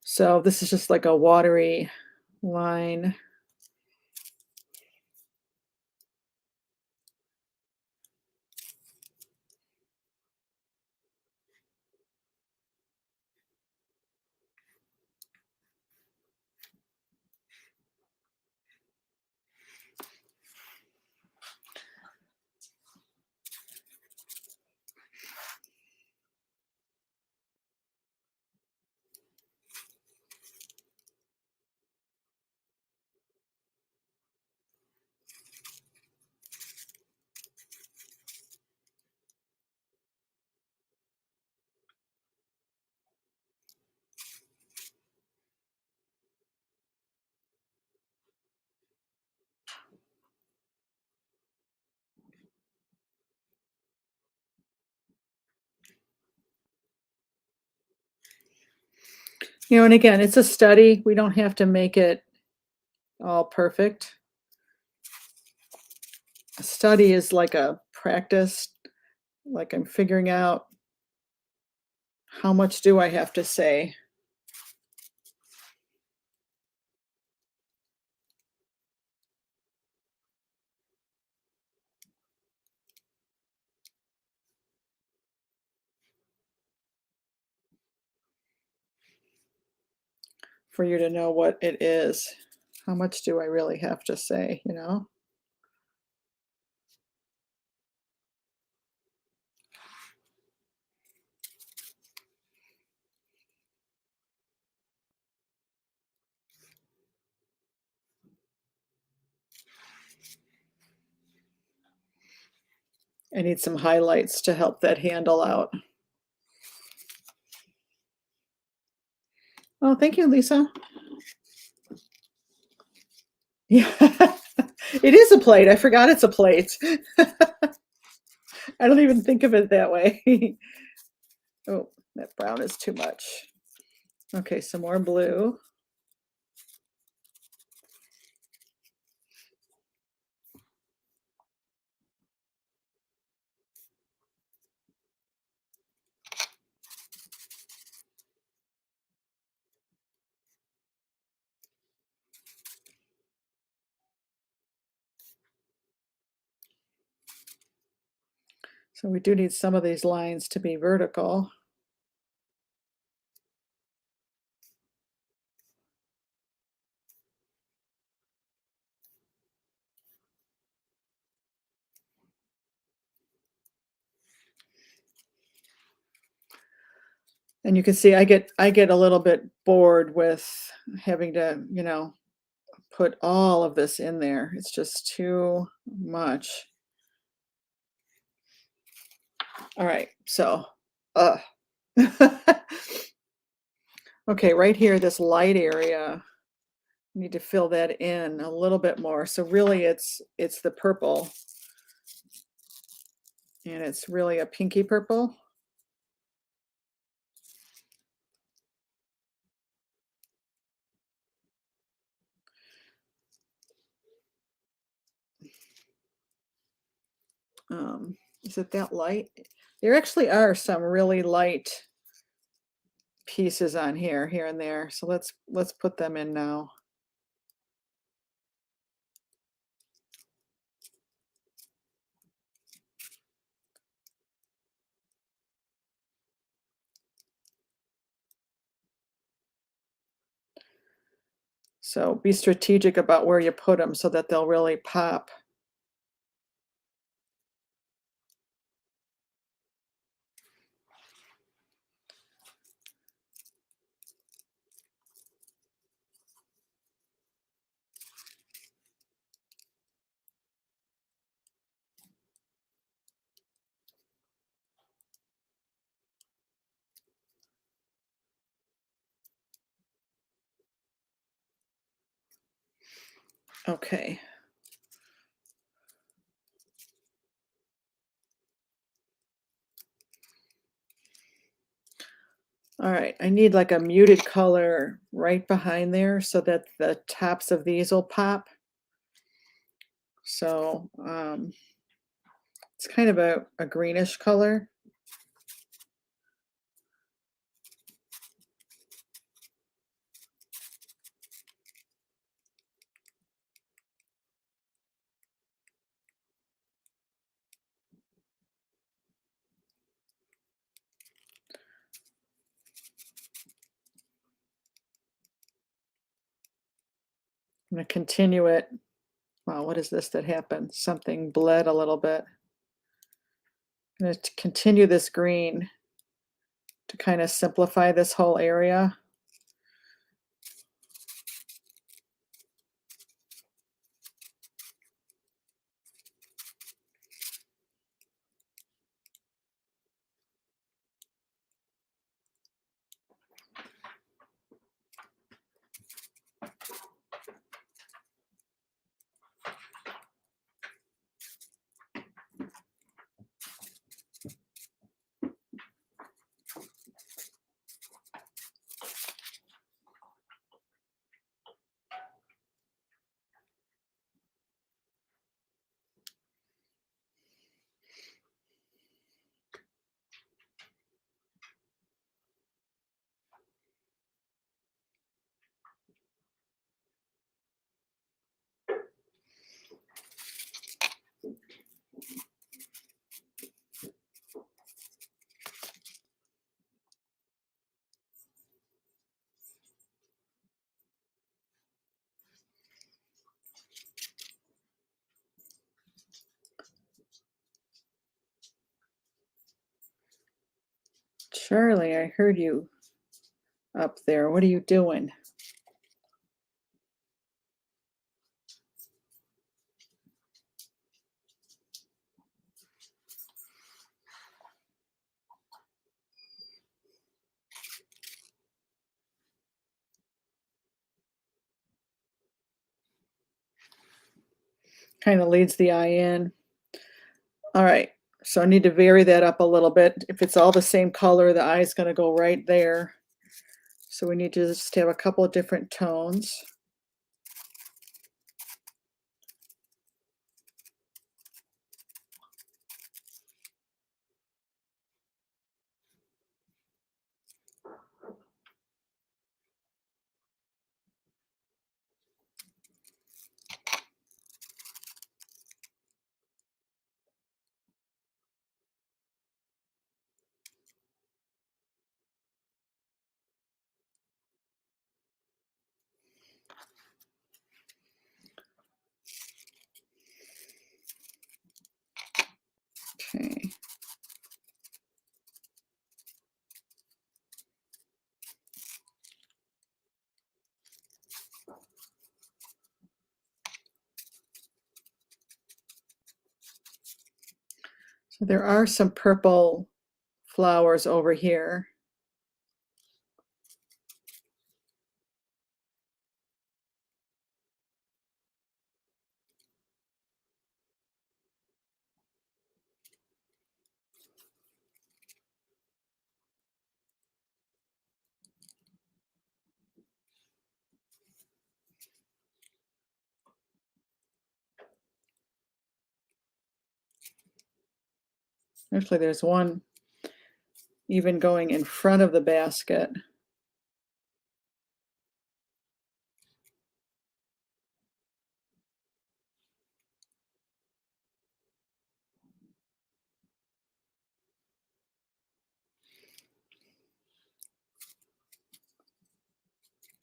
So this is just like a watery line. You know, and again, it's a study. We don't have to make it all perfect. A study is like a practice, like I'm figuring out how much do I have to say. For you to know what it is. How much do I really have to say, you know? I need some highlights to help that handle out. Oh, thank you, Lisa. Yeah. It is a plate. I forgot it's a plate. I don't even think of it that way. Oh, that brown is too much. Okay, some more blue. So we do need some of these lines to be vertical. And you can see I get a little bit bored with having to, you know, put all of this in there. It's just too much. All right, so, uh, Okay, right here, this light area, need to fill that in a little bit more. So really it's the purple, and it's really a pinky purple. Is it that light? There actually are some really light pieces on here and there. So let's put them in now. So be strategic about where you put them so that they'll really pop. Okay. All right, I need like a muted color right behind there so that the tops of these will pop. So it's kind of a greenish color. I'm going to continue it. Wow, what is this that happened? Something bled a little bit. I'm going to continue this green to kind of simplify this whole area. Charlie, I heard you up there. What are you doing? Kind of leads the eye in. All right, so I need to vary that up a little bit. If it's all the same color, the eye is going to go right there. So we need to just have a couple of different tones. Okay. So there are some purple flowers over here. Actually, there's one even going in front of the basket.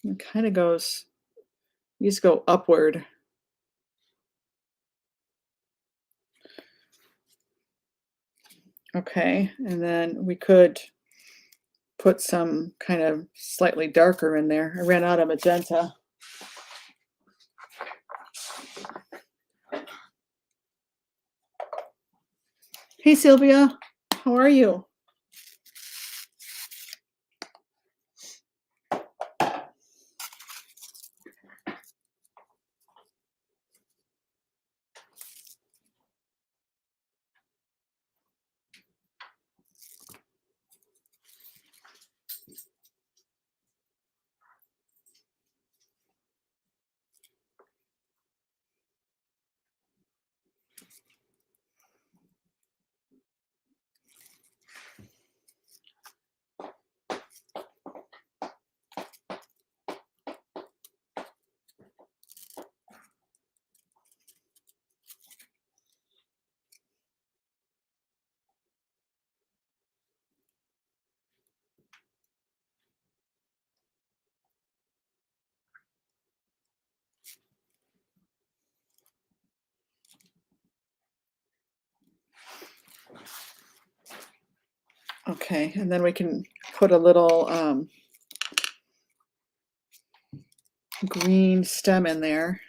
It kind of goes, these go upward. Okay, and then we could put some kind of slightly darker in there. I ran out of magenta. Hey Sylvia, how are you? Okay, and then we can put a little green stem in there.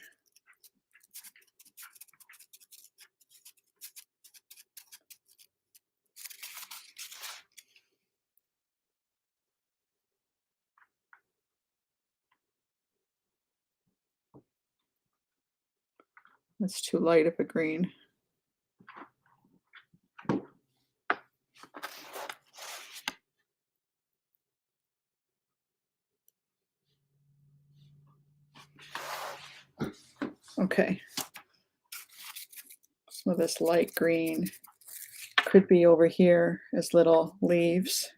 That's too light of a green. Okay. Some of this light green could be over here as little leaves.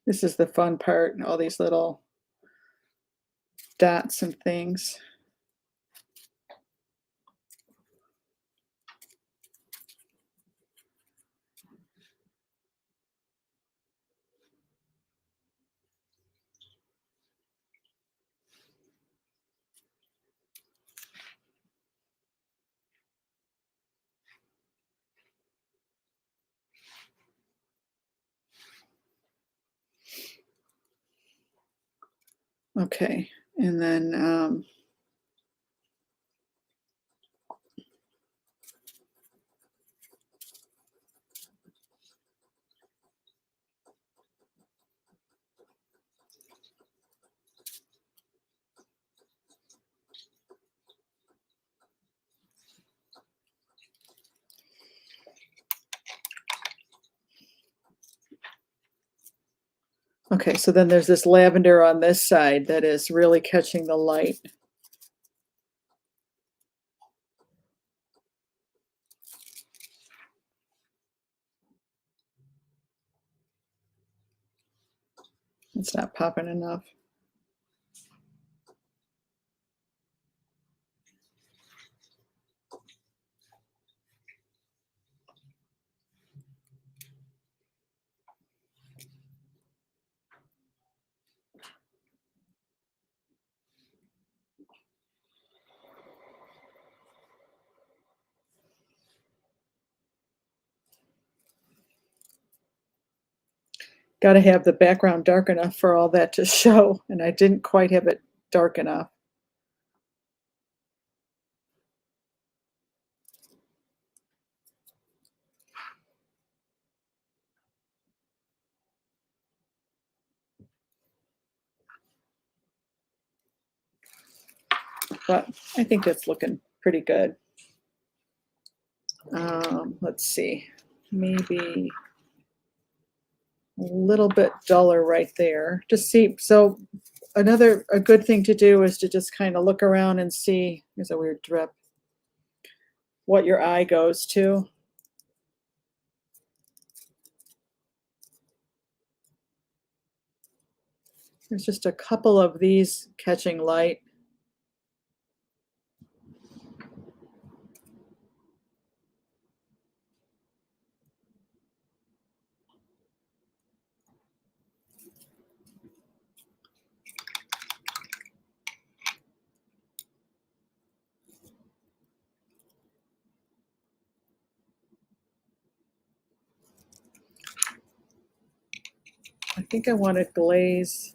This is the fun part, all these little dots and things. Okay, and then okay, so then there's this lavender on this side that is really catching the light. It's not popping enough. Got to have the background dark enough for all that to show, and I didn't quite have it dark enough. but I think it's looking pretty good. Let's see, maybe a little bit duller right there. Just see, so a good thing to do is to just kind of look around and see, there's a weird drip, what your eye goes to. There's just a couple of these catching light. I think I wanted glaze.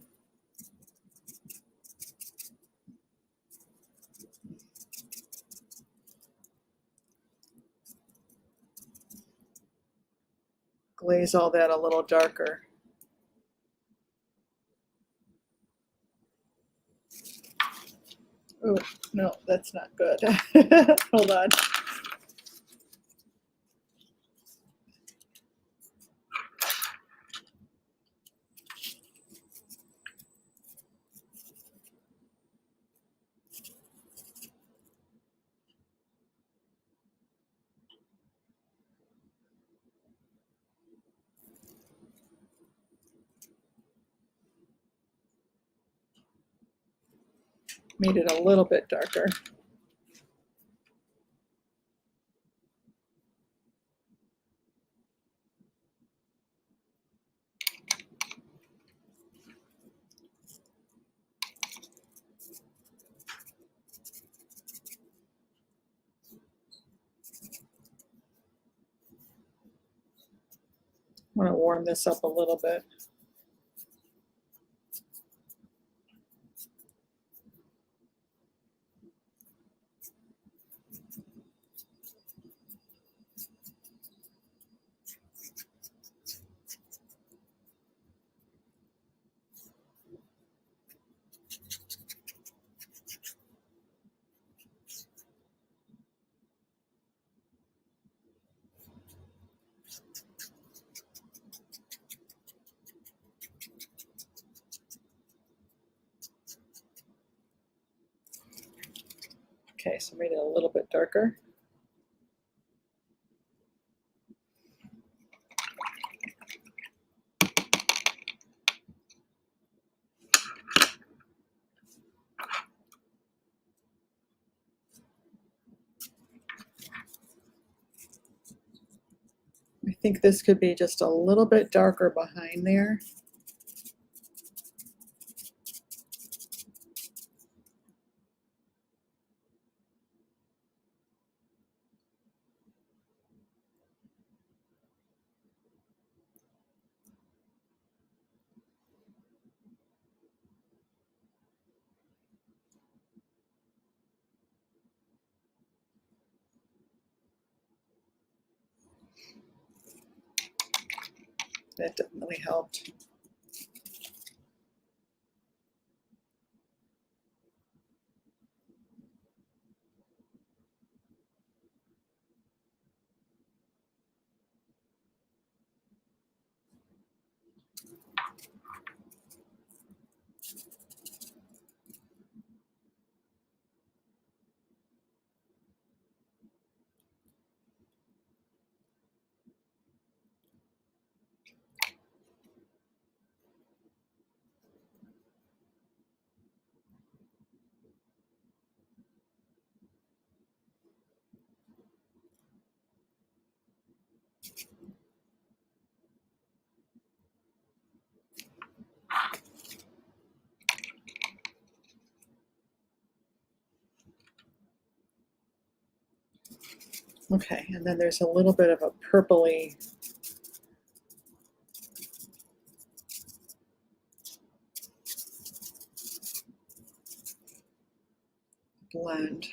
Glaze all that a little darker. Oh, no, that's not good. Hold on. Made it a little bit darker. I want to warm this up a little bit. Okay, so made it a little bit darker. I think this could be just a little bit darker behind there. That definitely helped. Okay, and then there's a little bit of a purpley blend.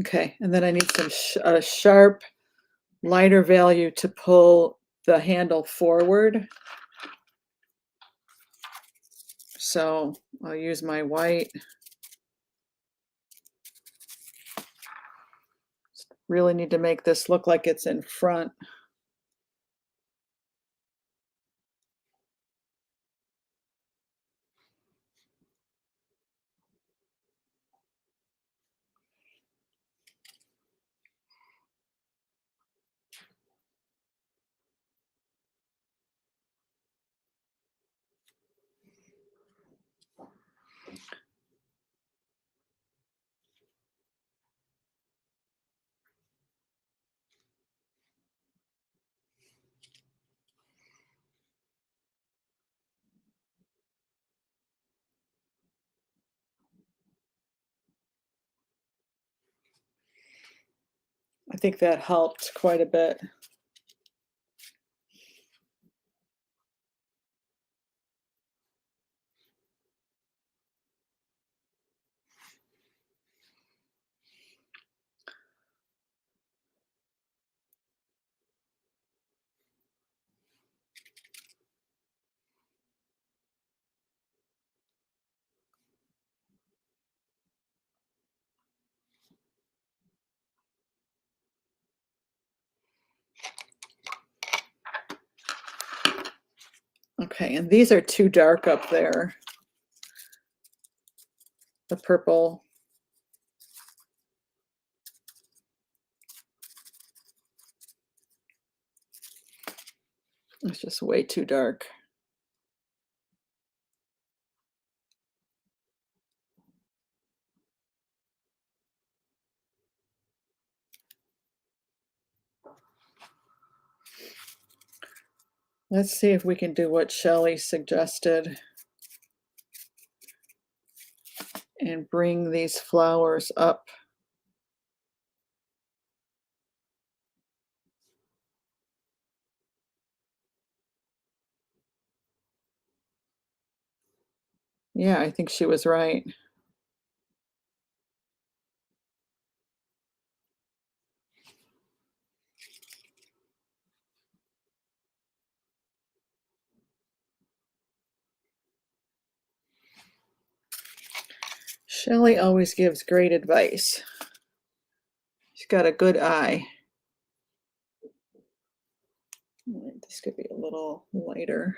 Okay, and then I need some a sharp, lighter value to pull the handle forward. So I'll use my white. Really need to make this look like it's in front. I think that helped quite a bit. Okay, and these are too dark up there. The purple. It's just way too dark. Let's see if we can do what Shelley suggested and bring these flowers up. Yeah, I think she was right. Shelley always gives great advice. She's got a good eye. This could be a little lighter.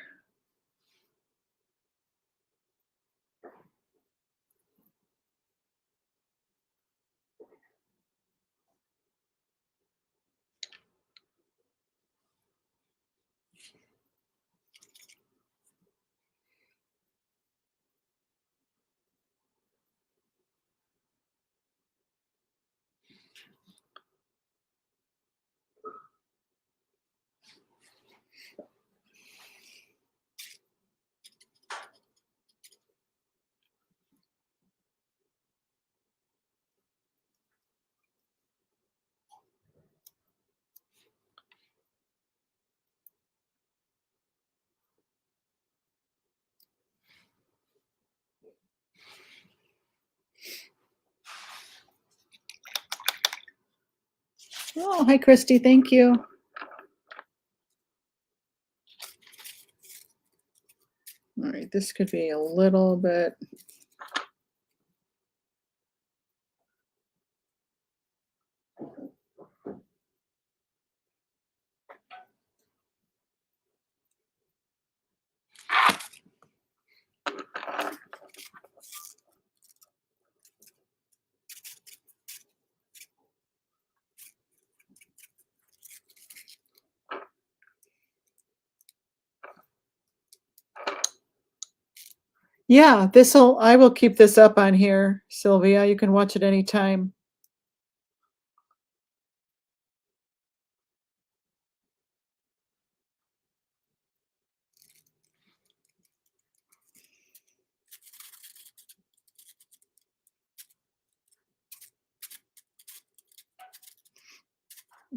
Oh, hi, Christy. Thank you. All right, this could be a little bit. Yeah, I will keep this up on here, Sylvia. You can watch it anytime.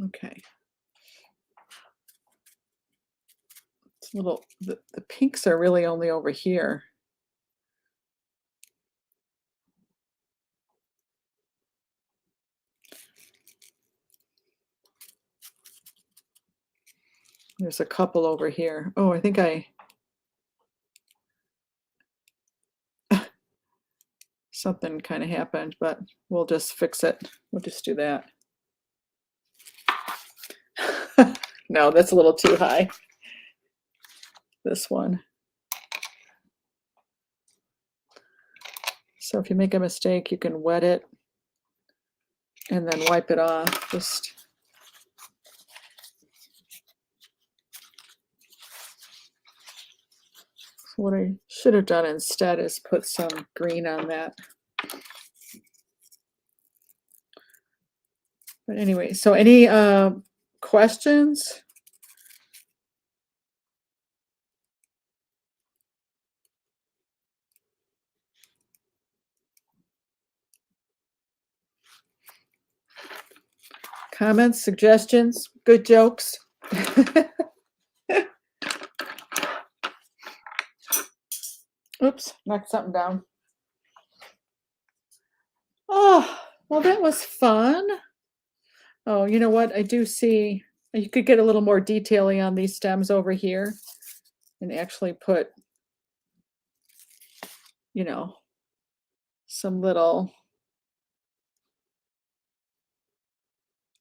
Okay. It's a little, the pinks are really only over here. There's a couple over here. Oh, I think something kind of happened, but we'll just fix it. We'll just do that. No, that's a little too high. This one. So if you make a mistake, you can wet it and then wipe it off. Just what I should have done instead is put some green on that. But anyway, so any questions? Comments, suggestions, good jokes? Oops, knocked something down. Oh, well, that was fun. Oh, you know what? I do see you could get a little more detailing on these stems over here and actually put, you know, some little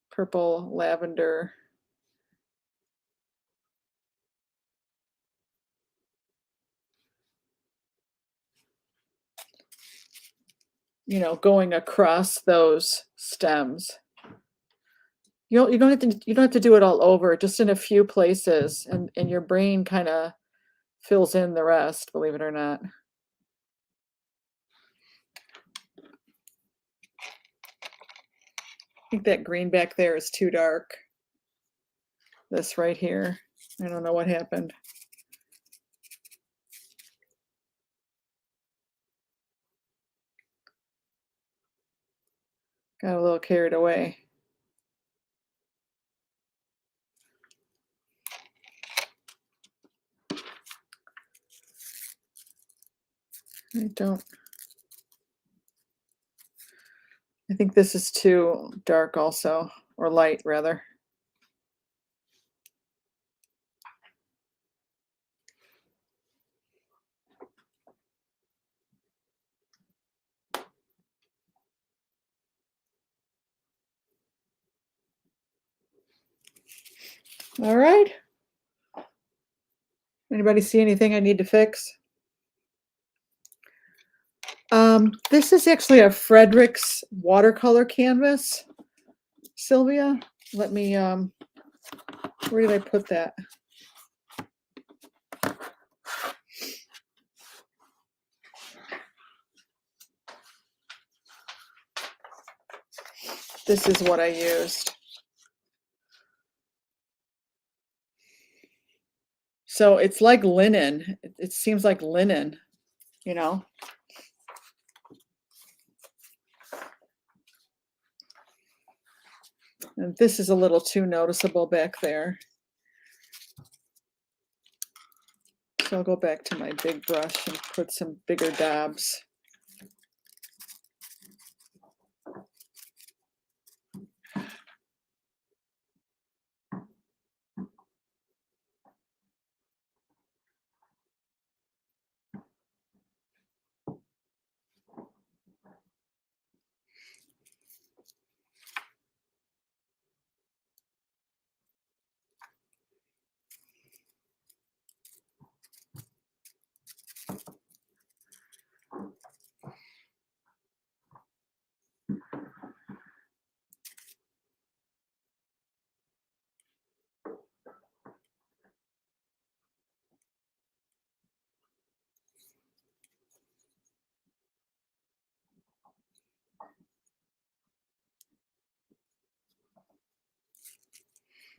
purple lavender. You know, going across those stems. You don't have to do it all over, just in a few places, and your brain kind of fills in the rest, believe it or not. I think that green back there is too dark. This right here, I don't know what happened. Got a little carried away. I think this is too dark also, or light rather. All right. Anybody see anything I need to fix? This is actually a Frederick's watercolor canvas, Sylvia. Let me, where did I put that? This is what I used. So it's like linen. It seems like linen, you know. And this is a little too noticeable back there. So I'll go back to my big brush and put some bigger dabs.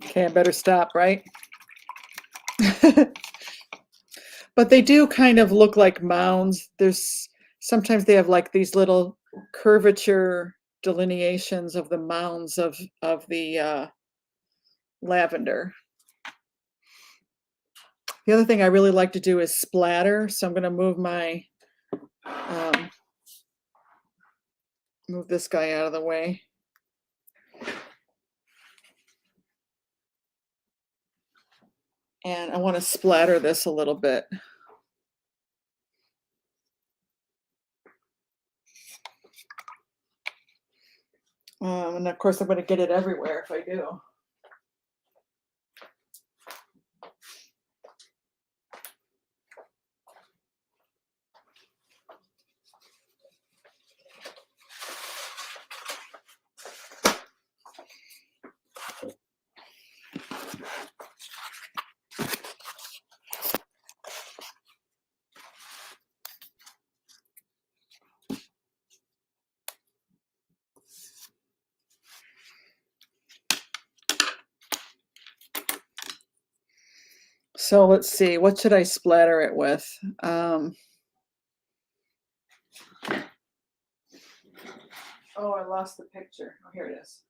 Okay, I better stop, right? But they do kind of look like mounds. Sometimes they have like these little curvature delineations of the mounds of the lavender. The other thing I really like to do is splatter. So I'm going to move my move this guy out of the way. And I want to splatter this a little bit. And of course, I'm going to get it everywhere if I do. So let's see, what should I splatter it with? Oh, I lost the picture. Oh, here it is.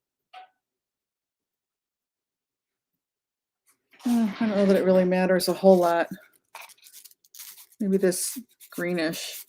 I don't know that it really matters a whole lot. Maybe this greenish.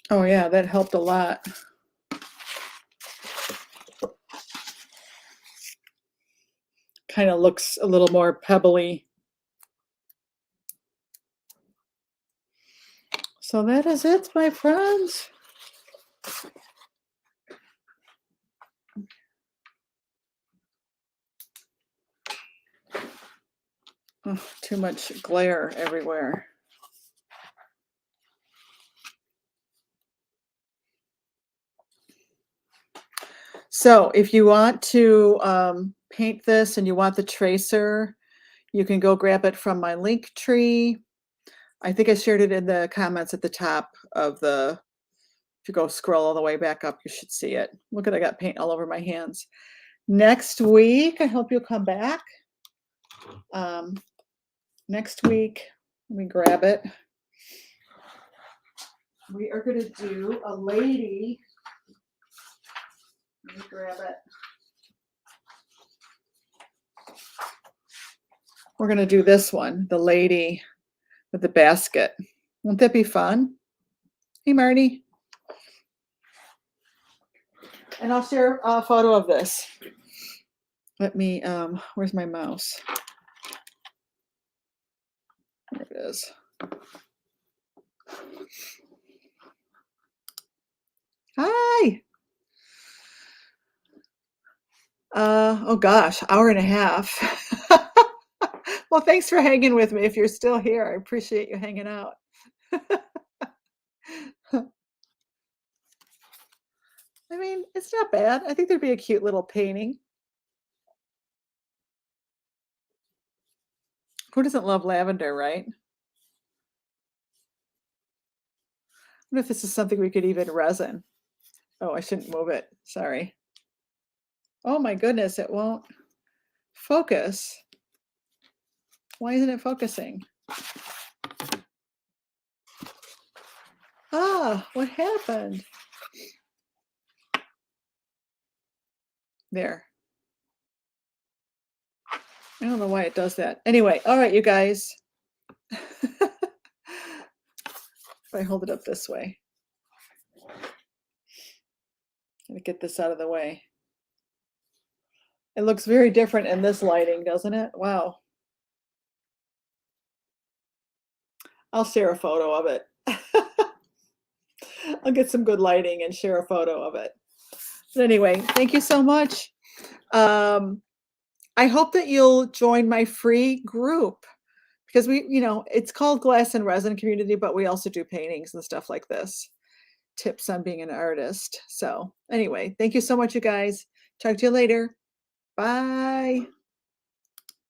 Oh yeah, that helped a lot. Kind of looks a little more pebbly. So that is it, my friends. Oh, too much glare everywhere. So if you want to paint this and you want the tracer, you can go grab it from my link tree. I think I shared it in the comments at the top of the, if you go scroll all the way back up, you should see it. Look at, I got paint all over my hands. Next week, I hope you'll come back. Next week, let me grab it. We are going to do a lady. Let me grab it. We're going to do this one, the lady with the basket. Won't that be fun? Hey, Marty. And I'll share a photo of this. Let me, where's my mouse? There it is. Hi. Oh gosh, hour and a half. Well, thanks for hanging with me. If you're still here, I appreciate you hanging out. I mean, it's not bad. I think there'd be a cute little painting. Who doesn't love lavender, right? I wonder if this is something we could even resin. Oh, I shouldn't move it. Sorry. Oh my goodness, it won't focus. Why isn't it focusing? Ah, what happened? There. I don't know why it does that. Anyway, all right, you guys. If I hold it up this way. I'm gonna get this out of the way. It looks very different in this lighting, doesn't it? Wow. I'll share a photo of it. I'll get some good lighting and share a photo of it. But anyway, thank you so much. I hope that you'll join my free group because we, it's called Glass and Resin Community, but we also do paintings and stuff like this. Tips on being an artist. So anyway, thank you so much, you guys. Talk to you later. Bye.